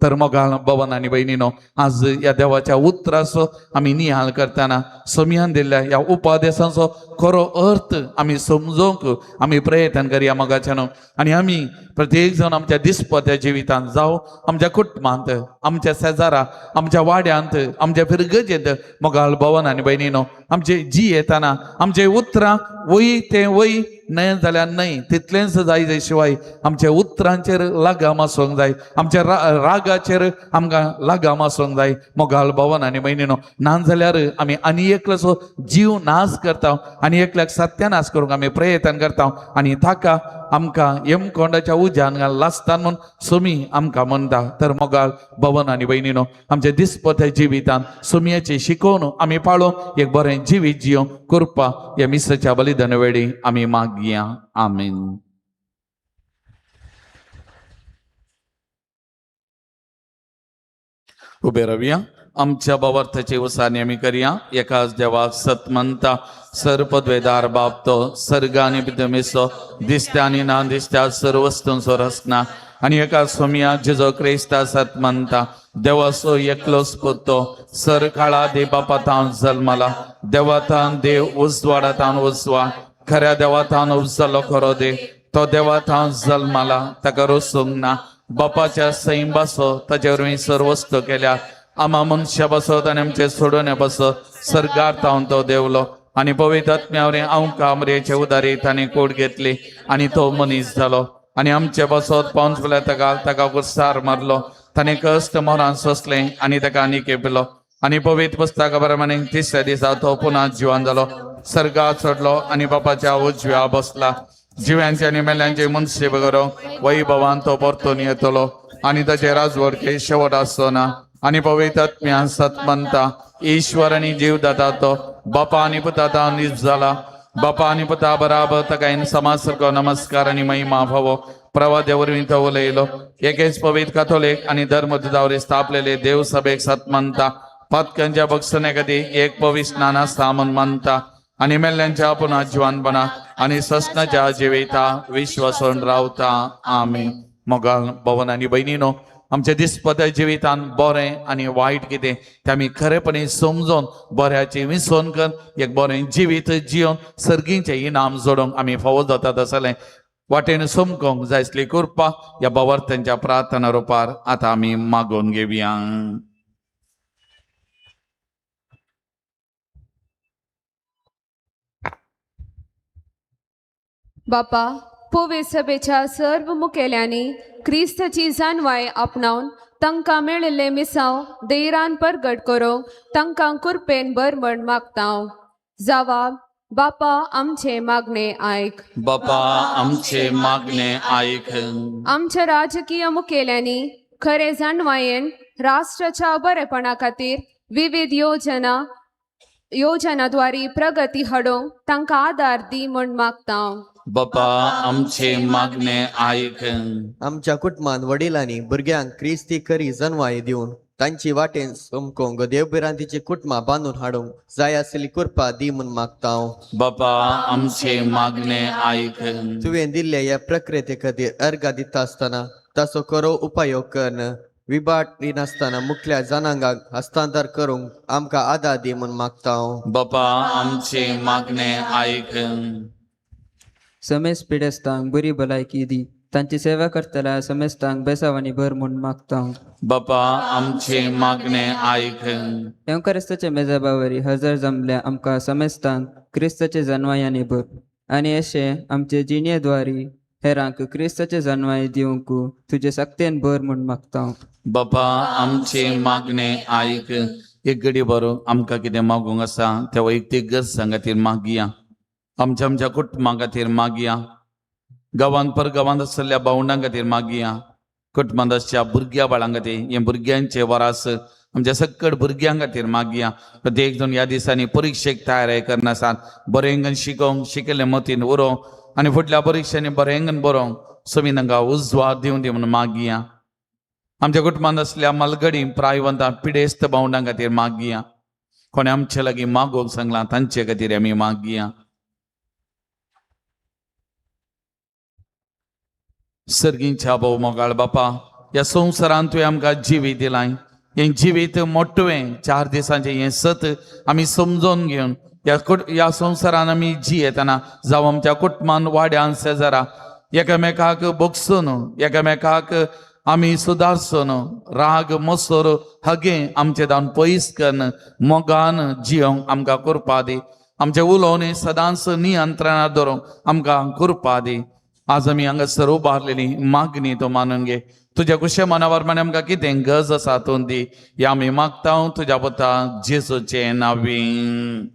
तर मोगाळ भवन आणि बहिणीनो, आज या देवाच्या उतराचो आम्ही निहाल करताना सोमियान दिल्ल्या या उपदेशांचो खरो अर्थ आम्ही समजूंक आम्ही प्रयत्न करूया मोगाच्यानो. आणि आम्ही प्रत्येक जण आमच्या दिसपत्या जिवितांत जावं, आमच्या कुटुंबांत, आमच्या शेजारा, आमच्या वाड्यांत, आमच्या फिरगजेंत मोगाळ भवन आणि बहिणीनो, आमचे जी येताना आमचे उतरां वय ते वय न्हय जाल्यार न्हय तितलेंच जाय शिवाय आमच्या उतरांचेर लागाम आसूंक जाय, आमच्या रागाचेर आमकां लागाम आसूंक जाय मोगाळ भवन आणि बहिणीनो. ना जाल्यार आमी आनी एकलोसो जीव नाश करता आनी एकल्याक सत्यानाश करूंक आमी प्रयत्न करता आनी ताका आमकां यमकोंडाच्या उज्यान लासतात म्हूण सुमी आमकां म्हणटा. तर मोगाळ भवन आणि बहिणीनो, आमच्या दिसपत्या जिवितांत सुमयेची शिकोवन आमी पाळोवन एक बरें जिवीत जियोंक कृपा ह्या मिसाच्या बलिदान वेळी आमी मागया. आमीन. उबे रावया. आमच्या भावार्थाची उसानी आमी करया. एकाच देवाक सत म्हणटा, सर्पद्वेदार बाप तो, सर्ग आनी भितमेसो, दिसत्या आनी ना दिसत्या सर्व वस्तूंचो रचना, आनी एका सोमिया जेजो क्रिस्ता सत म्हणटा, देवाचो एकलोच पुतो, सर काळा दे बापातान जल्माला, देवातान देव उजवाडातान उजवाड, खऱ्या देवातान उजलो खरो दे, तो देवातान जल्माला, ताका रोसूंक ना, बापाच्या सैम बसो, ताचे वरवीं सर्व वस्तू केल्या, आमा मनशा बसत आनी आमचे सोडून बसत, सरकार तावन तो देवलो, आनी पवित्र आत्म्यावरी आमकां अमरेचे उदारीत आनी कूड घेतली, आनी तो मनीस जालो, आनी आमचे बसत पावस फुल्या ताका कुसार मारलो, ताणें कश्ट मोरान सोंसले आनी ताका आनी केपलो, आनी पवित्र पुस्तका प्रमाणे तिसऱ्या दिसा तो पुन्हा जिवान जालो, सर्गात चडलो आनी बापाच्या उजव्या बसला, जिव्यांचे आनी मेल्यांचे मनशे बगरो वैभवान तो परतून येतलो, आनी ताचे राजवडके शेवट आसचो ना. आनी पवित्र आत्म्या सत म्हणटा, ईश्वर आनी जीव दाता तो, बापा आनी पुता नीज जाला, बापा आनी पुता बराबर ताका समाज सारको नमस्कार आनी महिमा फावो, प्रवाद्या वरवीं तो उलयलो, एकेच पवित्र काथोलीक आनी धर्मदुतावरी स्थापलेले देव सभेक सत म्हणटा, पातकांच्या बक्षणे खातीर एक पवित्र स्नान आसता म्हूण म्हणटा, आनी मेल्ल्यांच्या पुन्हा जिवानपणा आनी ससनाच्या जिविता विश्वासून रावता. आमीन. मोगाळ भवन आनी भयणीनो, आमच्या दिसपत्या जिवितांत बरें आनी वायट कितें तें आमी खरेपणी समजून बऱ्याची विसवण करून एक बरें जिवीत जियोन सर्गींचें इनाम जोडूंक आमी फावो जातात आसलें वाटेन समकोंक जाय आसली कृपा ह्या भावार्थांच्या प्रार्थना रुपार आतां आमी मागून घेवया. बापा, पवित्र सभेच्या सर्व मुखेल्यांनी क्रिस्ताची जाणवाय आपणावन तांकां मेळिल्ले मिसांव देरान परगट करूंक तांकां कृपेन बरमण मागता. जवाब, बापा आमचे मागणे आयक. बापा आमचे मागणे आयक. आमच्या राजकीय मुखेल्यांनी खरे जाणवायेन राष्ट्राच्या बरेपणा खातीर विविध योजनाद्वारे प्रगती हाडूंक तांकां आदार दी म्हूण मागता. बापा आमचे मागणे आयक. आमच्या कुटुंबान वडिलांनी भुरग्यांक क्रिस्ती खरी जन्माय दिवन तांची वाटेन समकोंक देवबिरांतीची कुटुंबां बांदून हाडूंक जाय आसली कृपा दी म्हूण मागता. बापा आमचे मागणे आयक. तुवें दिल्ल्या ह्या प्रक्रिये खातीर अर्घ दिता आसतना ताचो खरो उपयोग करून विभाटी नासतना मुखल्या जनांगाक हस्तांतर करूंक आमकां आदार दी म्हूण मागता. बापा आमचे मागणे आयक. समेस्त पिडेस्तांक बरी भलायकी दी, तांची सेवा करतल्या समेस्तांक बेसावानी भर म्हूण मागता. बापा आमचे मागणे आयक. ह्या क्रिस्ताच्या मेजाबावरी हजर जमल्या आमकां समेस्तांक क्रिस्ताचे जन्मायानी भर, आनी अशें आमचे जिणेद्वारी हेरांक क्रिस्ताचे जन्माय दिवंक तुजे सक्तेन भर म्हूण मागता. बापा आमचे मागणे आयक. एक घडी बरो आमकां कितें मागूंक आसा त्या वैयक्तीक गरजां खातीर मागया. आमच्या कुटुंबा खातीर मागया. गांवांत परगांवांत आसलेल्या भावंडां खातीर मागया. कुटुंबांत आसच्या भुरग्या बाळां खातीर हे भुरग्यांचे वरास आमच्या सकट भुरग्यां खातीर मागया. प्रत्येक जण ह्या दिसांनी परिक्षेक तयारी करना आसात. बरेंगन शिकोवंक शिकिल्ले मतीन उरोवंक आनी फुडल्या परिक्षेनी बरेंगन बरोवंक समी तांकां उजवाड दिवन दी म्हणून मागया. आमच्या कुटुंबांत आसल्या मालगडी प्रायवंतां पिडेस्त भावंडां खातीर मागया. कोणे आमचे लागीं मागोवंक सांगलां तांचे खातीर आमी मागया. सर्गींच्या भाऊ मोगाळ बापा, ह्या संवसारांत तुवें आमकां जिवीत दिलाय. हें जिवीत मोठवें 4 दिसांचें हें सत आमी समजून घेवन ह्या संवसारान आमी जियेतना जावं आमच्या कुटुंबान वाड्यान शेजारा एकामेकाक बगसून एकामेकाक आमी सुदारसून राग मसोर हगे आमचे दावन पयस करून मोगान जियोंक आमकां करपा दी. आमचे उलोवणी सदांच नियंत्रणांत दवरूंक आमकां करपा दी. आज आमी हांगासर उबारलेली मागणी तो मानून घे. तुज्या कुशे मनावर म्हणे आमकां कितें गरज आसा तूं दी. हे आमी मागता तुज्या पुता जेसूचे नांवीं.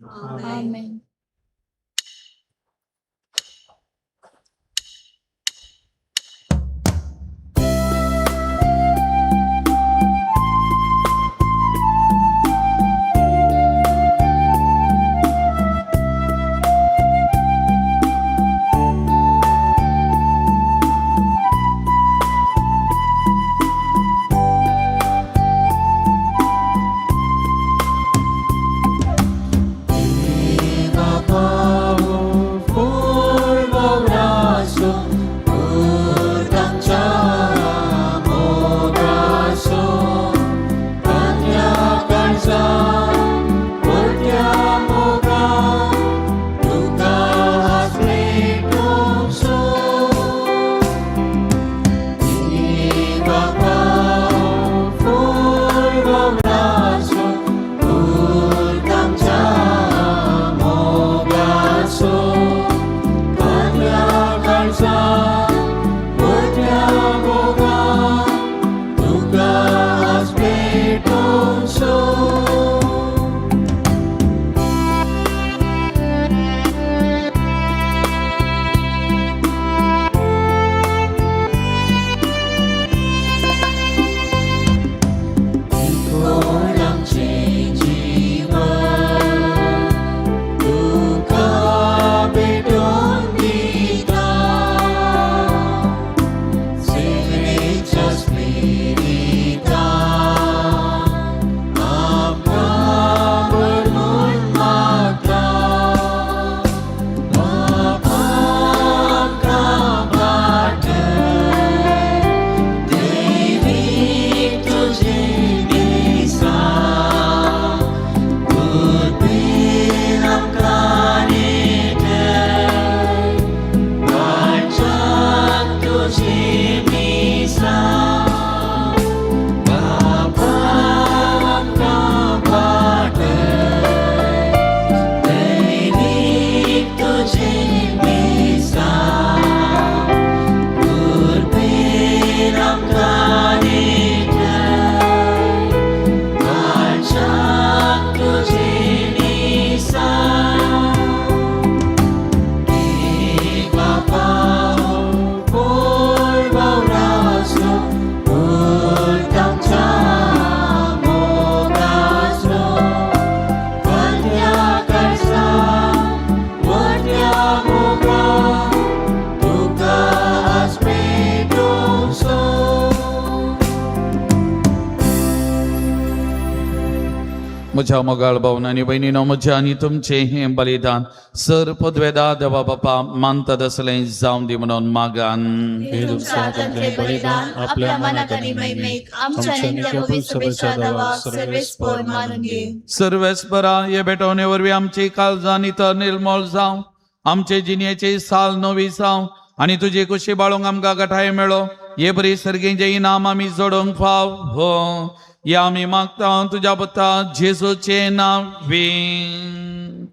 म्हज्या मोगाळ भावनांनी भयणीनो म्हज्या आनी तुमचे हे बलिदान सर पदवेदार देवा बापा मानतात असलें जावं दी म्हणून मागान. हे स्वातंत्र्य बलिदान आपल्या मनात आणि महिमेक आमच्या नित्य भविष्यवेच्या देवा सर्वेस्पर मानून घे. सर्वेस्परा हे भेटवणे वरवीं आमची काळजां नितळ निर्मळ जावं, आमचे जिणेची साल नवी जावं आनी तुजी कुशी बाळोवंक आमकां गठाय मेळो. हे बरी सर्गेचें इनाम आमी जोडोवंक फाव हो. या आमी मागता तुज्या पुता जेसूचे नांवीं.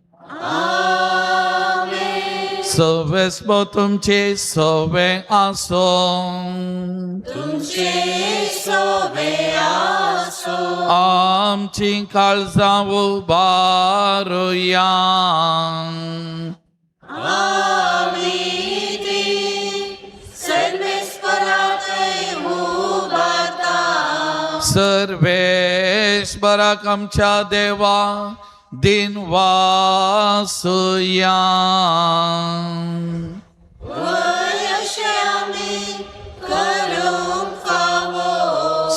सवेस्पो तुमचे सवे आसो, आमची काळजां उबारुया. सर्वेश्वराक आमच्या देवा दिन वासुया.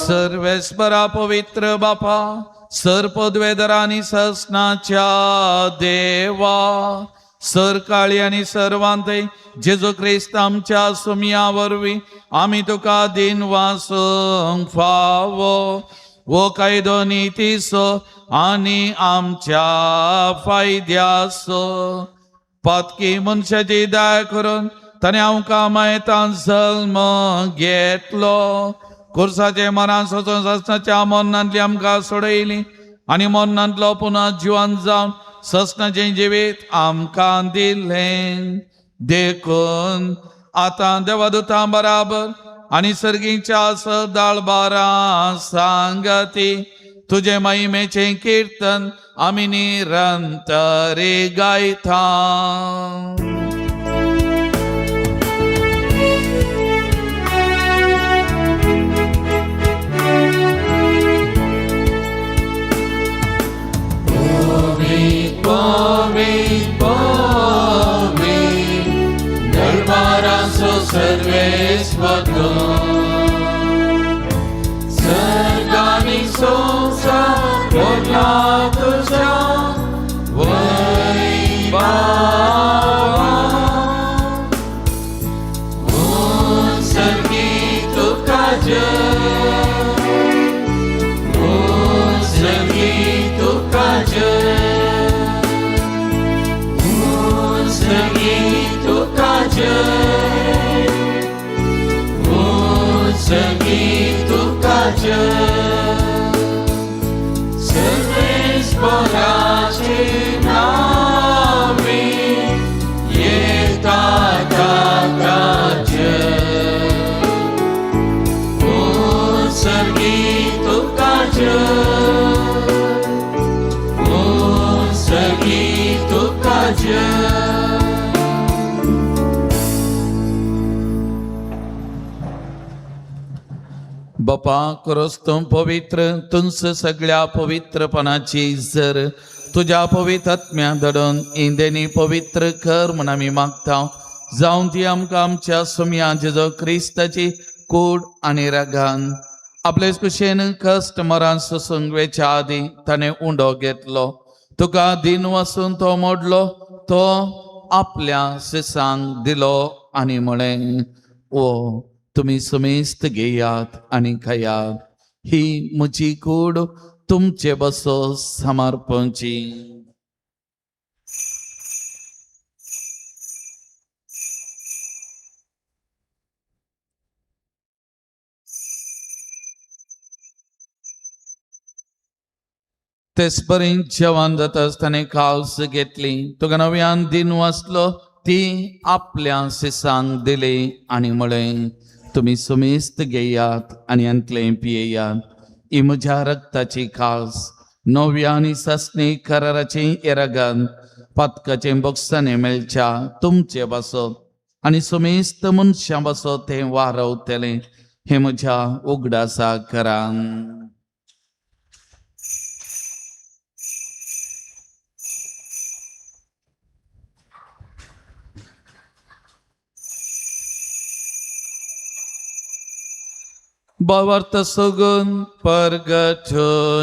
सर्वेश्वरा पवित्र बापा सर्पद्वेदरानी ससनाच्या देवा सर काळी आणि सर्वांतय जेजू ख्रिस्त आमच्या सुमिया वरवी आम्ही तुका दिन वासूंक फावो वो कायदो नितीसो आणि आमच्या फायद्यासो पातकी मनशाची दया करून ताणे आमकां मायेतान जल्म घेतलो कुर्साचे मरान सोसून ससनाच्या मरणांतली आमकां सोडयली आणि मरणांतलो पुन्हा जिवन जावन ससनाचे जिवीत आमकां दिलें देखून आतां देवादुतां बराबर आणि सर्गीच्या सदाळबारा सांगती तुझे महिमेचे कीर्तन आम्ही निरंतरे गायता. सर्वेश्वर सर्गानी संसार भोगला तुझ्या वैभवा सर्गी तुका जय सर्गी तुका जय सर्गी तुका जय संगीत तुका जय सर्वेश्वराचे नावे येता ताका जय ओ संगीत तुका जय ओ संगीत तुका जय. बापा खरोच तूं पवित्र तुंच सगळ्या पवित्रपणाची जर तुझ्या पवित्र आत्म्या धडून इंदेनी पवित्र कर म्हण आमी मागता जावं ती आमकां आमच्या सुम्या जेजो क्रिस्ताची कूड आनी रगान आपलेच कुशेन कश्ट मरान सोसूंक वेच्या आदी ताणें उंडो घेतलो तुका दिन वसून तो मोडलो तो आपल्या शिसांक दिलो आनी म्हळें ओ तुम्ही समेस्त घेयात आणि खायात ही म्हजी कूड तुमचे बसो समर्पणची. तेच पर्यंत जेवण जाता आसतना काल्स घेतली तुका नव्यान दिन वाचलो ती आपल्या शिसांक दिली आणि म्हळें तुम्ही समेस्त घेयात आणि अंतलें पियेयात ही म्हज्या रक्ताची खास नव्या आनी सस्ने कराराची येरागन पातकाचे बोक्साने मेळच्या तुमचे बसत आणि समेस्त मनशां बसत ते वारवतले हे म्हज्या उगडासा करान. Bavarta sugun pergatoya.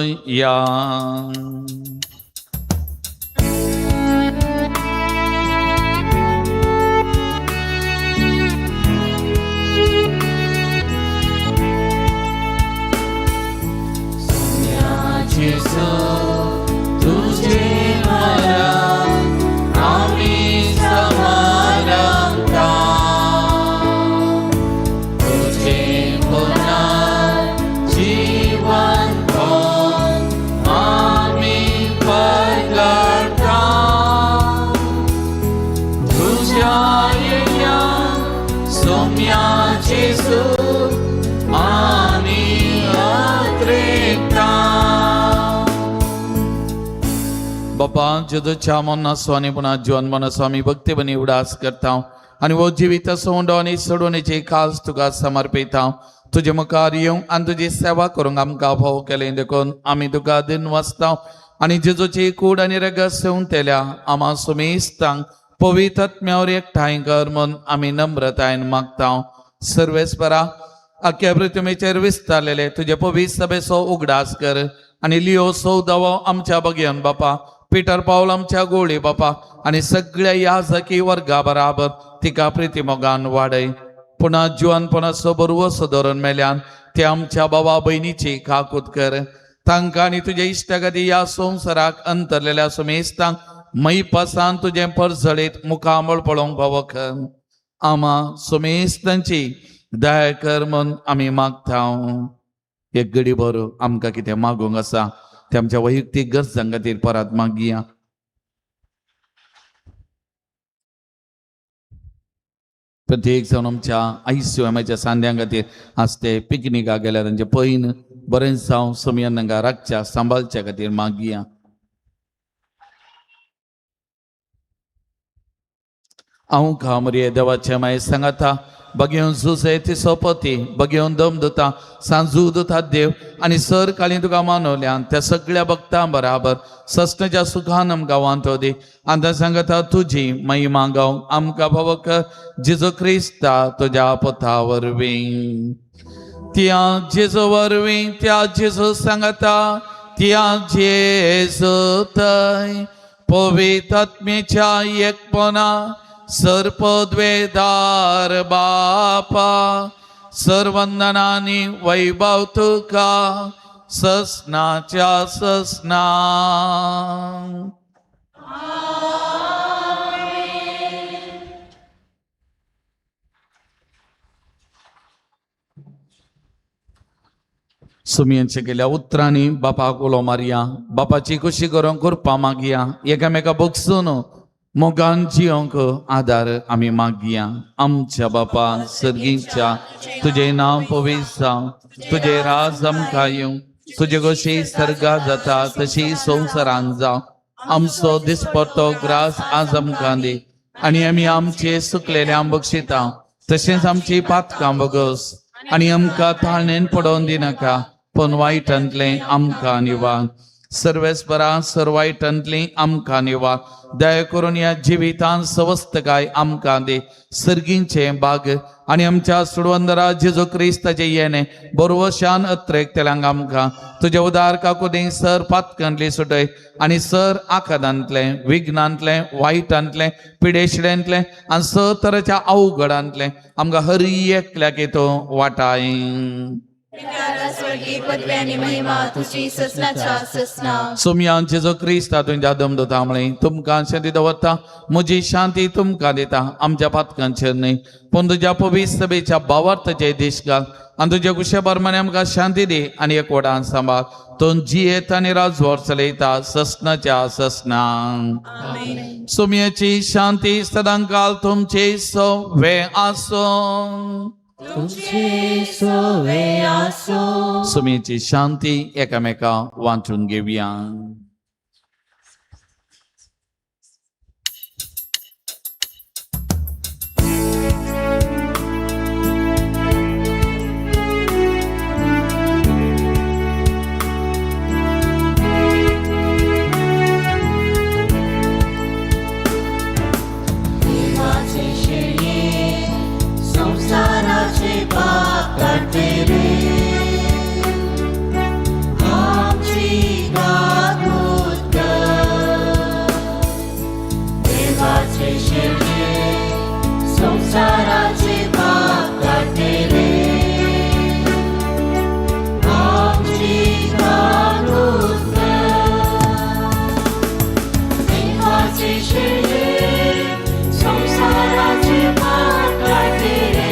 Yesu, तुझे मरा आम्ही समारंभा तुझे पुन्हा जीवन होऊन आम्ही प्रगटा तुझ्या येण्या सौम्याचे सुख आणि अतिरेकता. बापा जेजूच्या मना स्वानी पुन्हा जीवन मन स्वामी भक्ती बनी उडास करता आणि वो जिवीत सोंड आणि सोडवण्याची खास तुका समर्पिता तुझे मुखार येवंक आनी तुजी सेवा करूंक आमकां भाव केलें देखून आमी तुका दिन वाचता आणि जेजूची कूड आनी रगत सेवन तेल्या आम्हा सुमेस्तांक पवित्र आत्म्यावर एकठांय कर म्हूण आमी नम्रतायेन मागता. सर्वेस्परा अख्ख्या पृथ्वीचेर विस्तारलेले तुझे पवित्र सभेचो उगडास कर आणि लिओ सौदावो आमच्या बगयन बापा पिटर पावल आमच्या गोळी बापा आणि सगळ्या याजकी वर्गा बराबर तिका प्रिती मोगान वाडय. पुन्हा जुवानपणाचो बरवो धोरण मेल्यान ते आमच्या बाबा बहिणीची काकूत कर. तांकां आनी तुजे इश्टगती या संवसाराक अंतरलेल्या सुमेस्तांक मै पासान तुझे परसळीत मुखामळ पळोवंक फावो कर. आमा सुमेस्तांची दया कर म्हूण आमी मागता. एक घडी भर आमकां कितें मागूंक आसा ते आमच्या वैयक्तीक गरजां खातीर परत मागया. प्रत्येक जावन आमच्या ICUच्या सांद्यां खातीर आसते पिकनिकाक गेल्यार तांचे पैन बरें जावं समियान तांकां राखच्या सांबाळच्या खातीर मागया. हांव खामरे देवाचे माये सांगाता बगेवन जुसे ती सोपती बगेवन दम दोता सांजू दोता देव आनी सर काळी तुका मानवल्यान त्या सगळ्या भक्तां बराबर सस्नाच्या सुखान आमकां वांतो दी. आतां सांगता तुजी महिमा गाव आमकां फावो कर जेजो क्रिस्ता तुज्या पथा वरवीं. त्या जेजो वरवीं त्या जेजो सांगता त्या जेजो थंय पवित्र आत्म्याच्या एकपणा सर्पद्वेदार बापा सर्वंदनानी वैभव तुका ससनाच्या ससना. सुमियांचे केल्या उतरांनी बापाक उलो मारया. बापाची खुशी करूंक कृपा मागया. एकामेका बगसून मोगान जियोंक आदार आमी मागया. आमच्या बापा सर्गीच्या तुझे नाव पवित्र जावं तुझे राज आमकां येवं तुजे कशी सर्गा जाता तशी संवसारांत जावं. आमचो दिसपट्टो ग्रास आज आमकां दी आनी आमी आमचे सुकलेल्या बक्षिता तशेंच आमची पातकां बगस आनी आमकां ताळणेन पडोवन दिनाका पण वायटांतलें आमकां निवार. सर्वेस्परा सर्वायटांतली आमकां निवार. दया करून या जिवितांत सवस्तकाय आमकां दे. सर्गींचे बाग आनी आमच्या सुडवंदरा जेजो क्रिस्ताचे येणे बरोवशान अत्रेक तेलांक आमकां तुजे उदार काकुदी सर पातकांतली सुटय आनी सर आखादांतले विघ्नांतले वायटांतले पिडेशिडेंतले आनी सर तरेच्या अवघडांतले आमकां हर एकल्याक येतो वाटाय. स्वर्गीय पदवी आणि महिमा तुझी ससनाच्या ससना. सोमयांचे जो क्रिस्त तुमच्या दम दोता म्हळे तुमकां शांती दवरता म्हजी शांती तुमकां दिता. आमच्या पातकांचेर न्ही पूण तुज्या पवित्र सभेच्या भावार्थाचे देश घाल आनी तुज्या कुशा प्रमाणे आमकां शांती दी आनी एकवटान सांबाळ. तो जियेता आनी राजवट चलयता ससनाच्या ससना. सोमयाची शांती सदांकाल तुमचे सवे आसो. सुमेची शांती एकामेका वांटून घेवया. संसाराचे पाप काढते रे आमची गागुत देवाचे शेळये संसाराचे पाप काढते रे आमची गागुत देवाचे शेळये संसाराचे पाप काढते रे.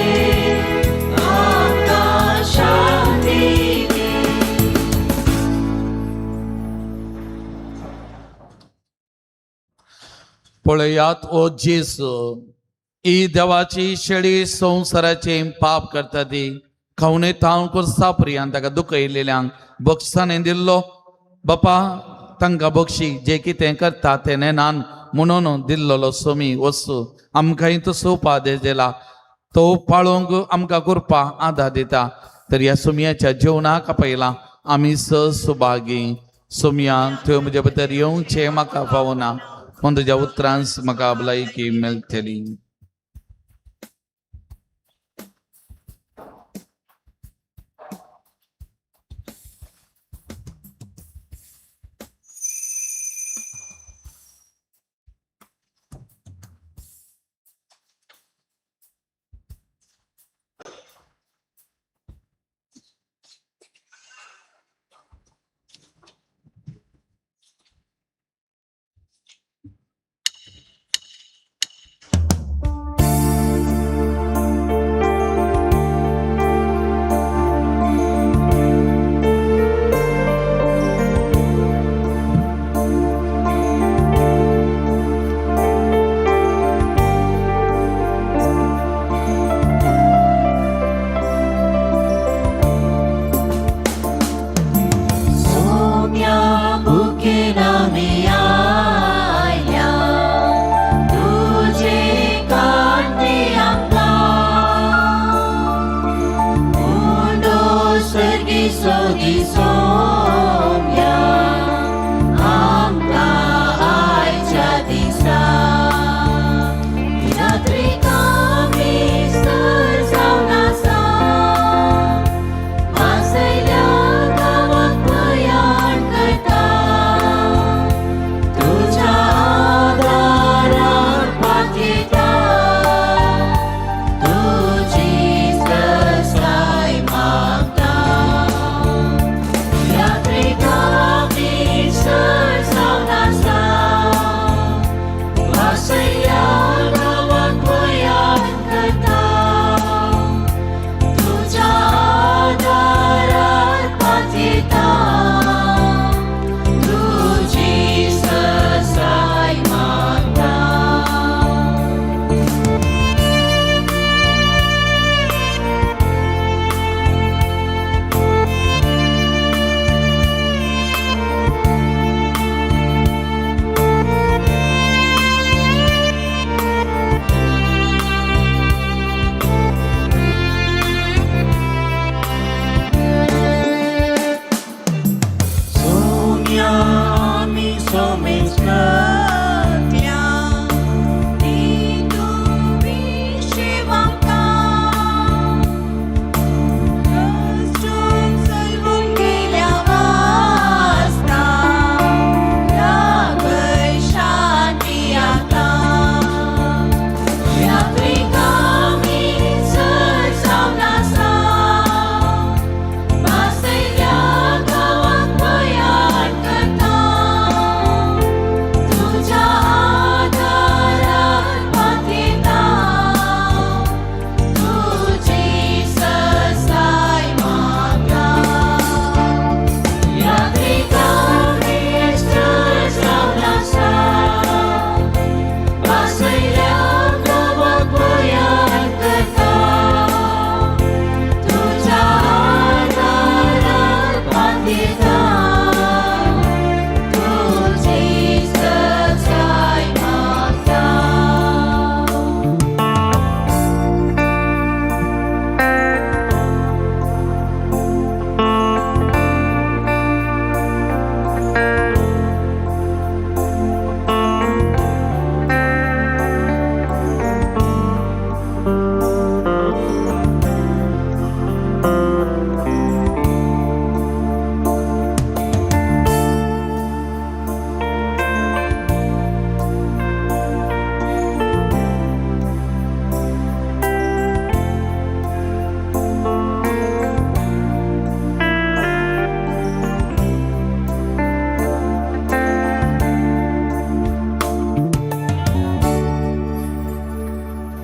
पळयात ओ जेसू ही देवाची शेळी संसाराचे पाप करता ती खावणे थांव करसा पर्यंत ताका दुखयलेल्यांक बक्षाने दिल्लो बापा तांकां बक्षी जे कितें करता ते नेनान म्हणून दिल्लो सोमी वस्तू आमकांय तसो उपादेश दिला तो पाळोवंक आमकां कृपा आदार दिता. तर ह्या सोमयाच्या जेवणाक आपयला आमी सुभागी. सोमया थंय म्हजे भितर येवचें म्हाका फावना पूण तुज्या उतरांस म्हाका भलायकी मेळटली.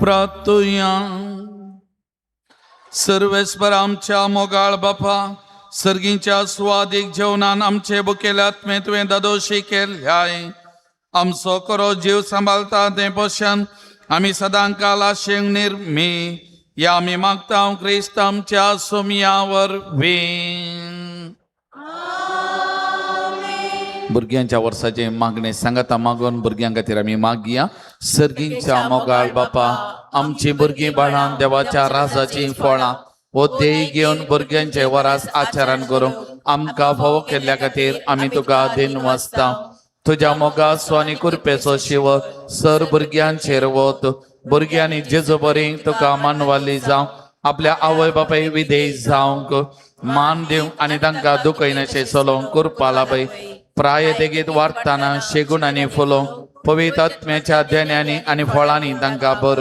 प्रार्थूया. सर्वेस्वर आमच्या मोगाळ बापा, सर्गींच्या स्वादीक जेवणान आमचे बुकेले आत्मे तुवें दादोशी केल्याय. आमचो करो जीव सांबाळता ते पोशन आमी सदां काल आशेंक निर्मी या आमी मागता क्रिस्त आमच्या सोमयावर भुरग्यांच्या वर्साचे मागणे सांगाता मागून भुरग्यां खातीर आमी मागया. सर्गींच्या मोगाळ बापा, आमची भुरगीं बाळां देवाच्या राजाची फळां वो देय घेवन भुरग्यांचे वरास आचरण करूंक आमकां फावो केल्ल्या खातीर आमी तुका दिनवासता. तुज्या मोगाचो आनी कुरपेचो शिव सर भुरग्यांचेर वत. भुरग्यांनी जेजू बरी तुका मानवाली जावं, आपल्या आवय बापाय विधेय जावंक मान दिवंक आनी तांकां दुखयनाशें चलोवंक कुरपा लाभय. प्राय देगीत वाडटाना शेगून आनी फुलोवंक पवित्र आत्म्याच्या ध्यानांनी आनी फळांनी तांकां भर.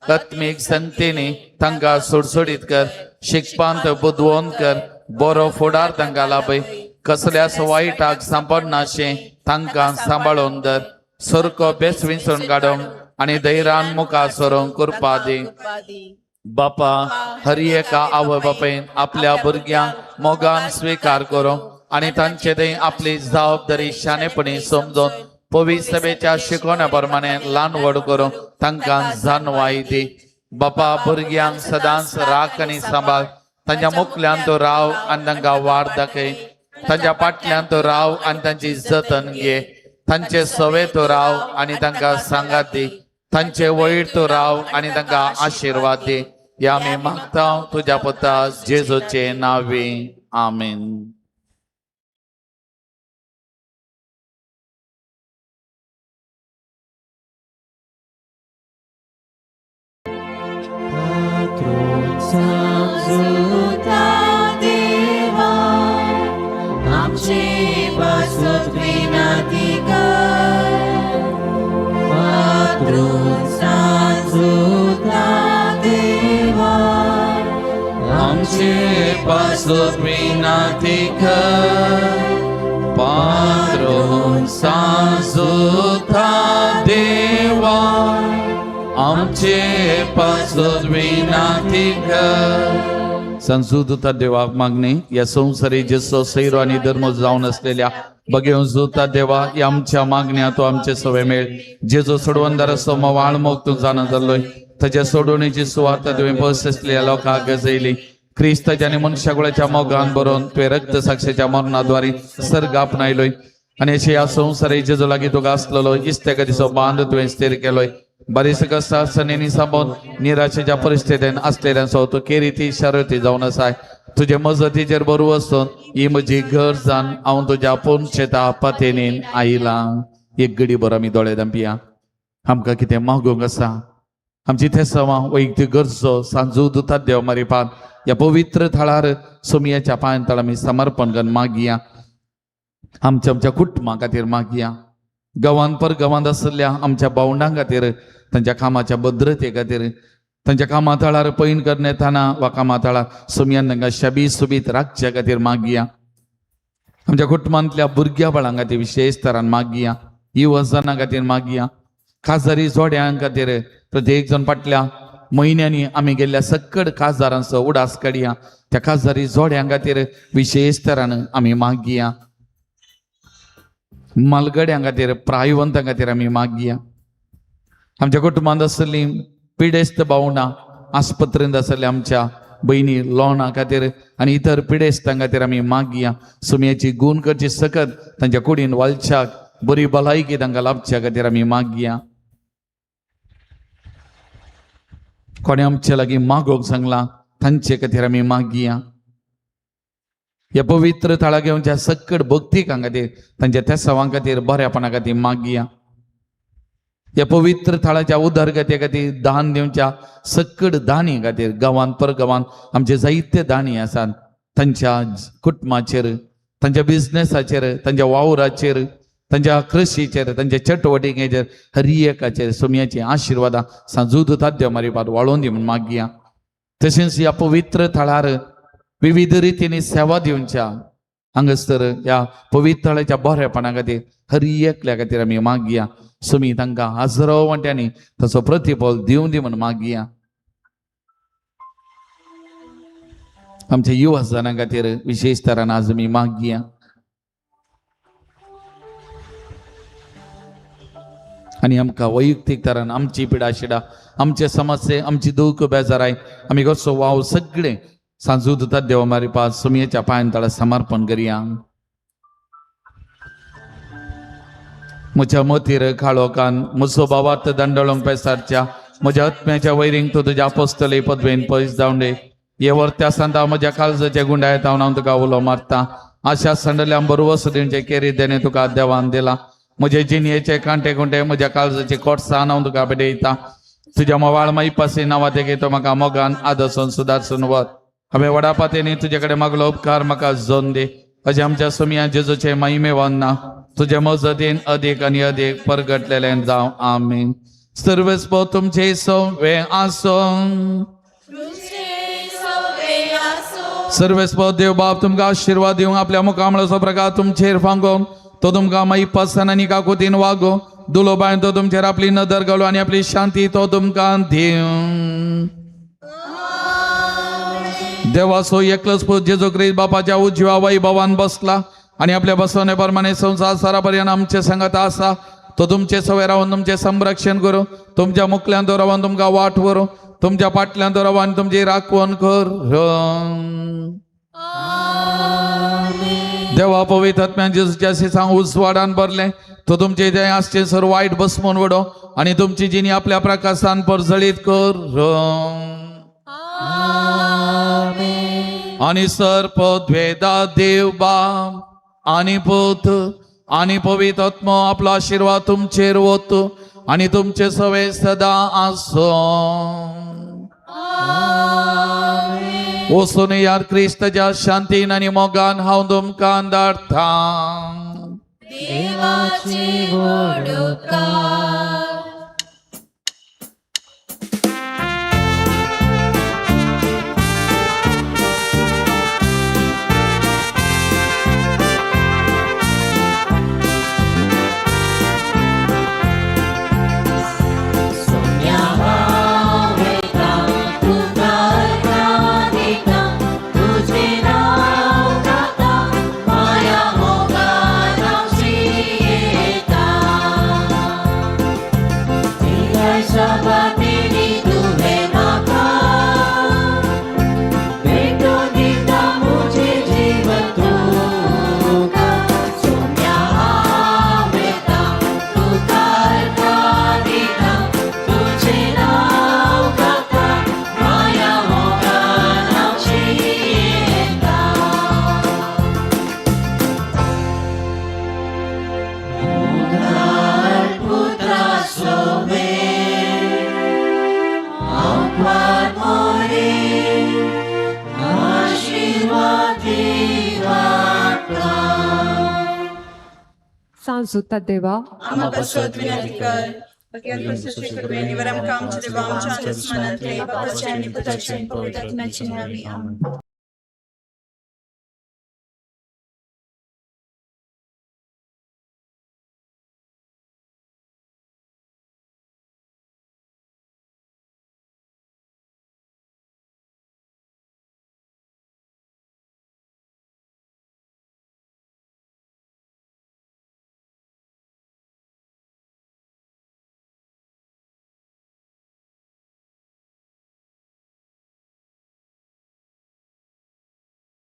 आत्मीक संगतींनी तांकां सुडसुडीत कर, शिकपांत बुदवंत कर, बरो फुडार तांकां लाभय. कसल्याच वायटाक सांपडनाशें तांकां सांबाळून धर. सरको बेसविसून काडूंक आनी धैर्यान मुखार सरोंक कृपा दी. बापा, हर एका आवय बापायन आपल्या भुरग्यांक मोगान स्वीकार करूंक आनी तांचे थंय आपली जबाबदारी शाणेपणी समजून पवित्र सभेच्या शिकवण्या प्रमाणे ल्हान व्हड करूंक तांकां जाणवाय दी. बापा, भुरग्यांक सदांच राख आनी सांबाळ. तांच्या मुखल्यान तो राव आनी तांकां वाड दाखय. तांच्या फाटल्यान तो राव आनी तांची जतन घे. तांचे सवे तो राव आनी तांकां सांगात दी. तांचे वयर तो राव आनी तांकां आशिर्वाद दी. या आमी मागता तुज्या पुता जेजूचे नांवे. आमेन. Pasos vinati Patron Sanzuta Deva आमचे पासोद विनाती कर. संसुदता देवा मागणे या संसारी जसो सैरो आणि धर्म जाऊन असलेल्या बघेऊन जुता देवा या आमच्या मागण्या तो आमचे सवय मेळ. जेजो सोडवंदार सोमा वाळ मोग तू जाणं जाल्लोय ताच्या सोडवणीची सुवार्थ तुवें बस असलेल्या लोकांक गजयली. क्रिस्ताच्या आणि मनुष्याकुळाच्या मोगान बरोवन तुवें रक्त साक्षीच्या मरणाद्वारे सर्ग आपणायलोय आनी अशें ह्या संवसारी जेजो लागीं तुका आसलेलो इस्तेका दिसो बांद तुवें स्थिर केलोय. बरीच कसा सणेनी सांबोवन निराशेच्या परिस्थितीन असलेल्यांचो तू केरी ती शर्यती जावन आसाय. तुझे मजतीचेर बरो वचून ही म्हजी घर जावन हांव तुज्या पोंदशेता पातेनीन आयला. एक घडी बरो आमी दोळे धांपिया. आमकां कितें मागूंक आसा आमची थेसांवां वैयक्तीक गरजो सांजू दुतात देव मारिपान ह्या पवित्र थळार सोमयाच्या पांय तळ आमी समर्पण करून मागया. आमच्या कुटुंबा खातीर मागया. गांवांत परगांवांत आसलेल्या आमच्या भावंडां खातीर तांच्या कामाच्या भद्रते खातीर तांच्या कामा थळार पैन करन येताना वा कामा थळार सोमयान तांकां शाबी सुबीत राखच्या खातीर मागया. आमच्या कुटुंबांतल्या भुरग्या बाळां खातीर विशेश तरान मागया. युवजनां खातीर मागया. खासदारी जोड्यां खातीर प्रत्येक जण फाटल्या म्हयन्यांनी आमी गेल्ल्या सकड खासदारांचो उडास काडया. त्या खासदारी जोड्यां खातीर विशेष तरान आमी मागया. मालगड्यां खातीर प्रायवंतां खातीर आमी मागया. आमच्या कुटुंबांत आसली पिडेस्त भावंडां आस्पत्रेंत आसलेल्या आमच्या भयणी लोणा खातीर आनी इतर पिडेस्तां खातीर आमी मागया. सुमयाची गूण करची सकत तांच्या कुडीन वालच्याक बरी भलायकी तांकां लाभच्या खातीर आमी मागया. कोणे आमचे लागीं मागोवंक सांगलां तांचे खातीर आमी मागया. ह्या पवित्र थळा घेवच्या सकड भक्तीकां खातीर तांच्या तेसावां खातीर बऱ्यापणा खातीर मागया. ह्या पवित्र थळाच्या उदरगते खातीर दान दिवच्या सकड दानी खातीर गांवांत परगांवांत आमचे जायते दानी आसात. तांच्या कुटुंबाचेर तांच्या बिझनेसाचेर तांच्या वावराचेर तांच्या कृशीचेर तांच्या चटवटिकेचेर हर एकाचेर सोमयाची आशिर्वादां सांजू दुतात देव मारिपात वाळोवन दी म्हूण मागया. तशेंच ह्या पवित्र थळार विविध रितींनी सेवा दिवच्या हांगासर ह्या पवित्र थळाच्या बरेपणा खातीर हर एकल्या खातीर आमी मागया. सुमी तांकां हजारो वांट्यांनी ताचो प्रतिफल दिवं दी म्हूण मागया. आमच्या युवा जनां खातीर विशेश तरान आज आमी मागया. आनी आमकां वैयक्तीक तरान आमची पिडा शिडा आमचे समस्ये आमची दूख बेजाराय आमी कसो वाव सगळे सांजू दुतात देवा मारिपात सुमयेच्या पांयां तळा समर्पण करया. म्हज्या मतीर काळोखान म्हजो भावार्थ दंडळोंक पेसारच्या म्हज्या आत्म्याच्या वैरींक तूं तुज्या अपोस्तले पदवेन पयस जावं दे. हे वर्त्या सांता म्हज्या काळजाच्या गुंडायत हांव तुका उलो मारता. आशा संडल्या बरोबर सुदींचे केरी देणे तुका देवान दिला. म्हजे जिणयेचे कांटे कुंटे म्हज्या काळजाचे कोटसान हांव तुका भेटयता. तुज्या मोवाळ माईपासी नांवां तेगे तो म्हाका मोगान आदर्सून सुदारसून वत. हांवें वडापातेनी तुजे कडेन मागलो उपकार म्हाका जोन दे. अशें आमच्या सुमया जेजूचे महिमे वंदना तुजे मजतीन अदीक आनी अदीक परगटलेलें जावं. आमीन. सर्वस्व तुमचे सवे आसो. सर्वस्व देव बाप तुमकां आशिर्वाद दिवं आपल्या मुखामळाचो प्रकार तुमचेर फांगोवन तो तुमकां माई पसनांनी काकुतीन वागो. दुलो बाय तो तुमचेर आपली नदर घालो आनी आपली शांती तो तुमकां दिवं. देवाचो एकलोच पूत जेजू ख्रिस्त बापाच्या उजव्या वैभवान बसला आणि आपल्या बसवणे प्रमाणे संसारापर्यंत आमचे संगत आसा. तो तुमचे सवय रावन तुमचे संरक्षण करू. तुमच्या मुखल्यान तो रावन तुमकां वाट वरू. तुमच्या पाटल्यान तो रावन तुमची राखण कर. देवा पवित्र आत्म्यान जेजूच्या शिसांक उजवाडान भरले. तो तुमचे जय आसचे सर वायट बसमून वडो आणि तुमची जिणी आपल्या प्रकाशान परजळीत कर. आणि सर्प द्वेदा देव बाप आणि पुत आणि पवित्र आत्मा आपला आशीर्वाद तुमचेर वतो आणि तुमचे सवय सदा आसो. वचून यार क्रिस्ताच्या शांतीन आणि मोगान हांव तुमकां धाडटा. देवाची व्हडकार. जुता देवा आम्हा बसवत विनंती कर वरम काम देवा आमच्या आत्मस्मरणातले बापाचे आणि पुत्राचे आणि पवित्र आत्म्याचे नावे आमेन.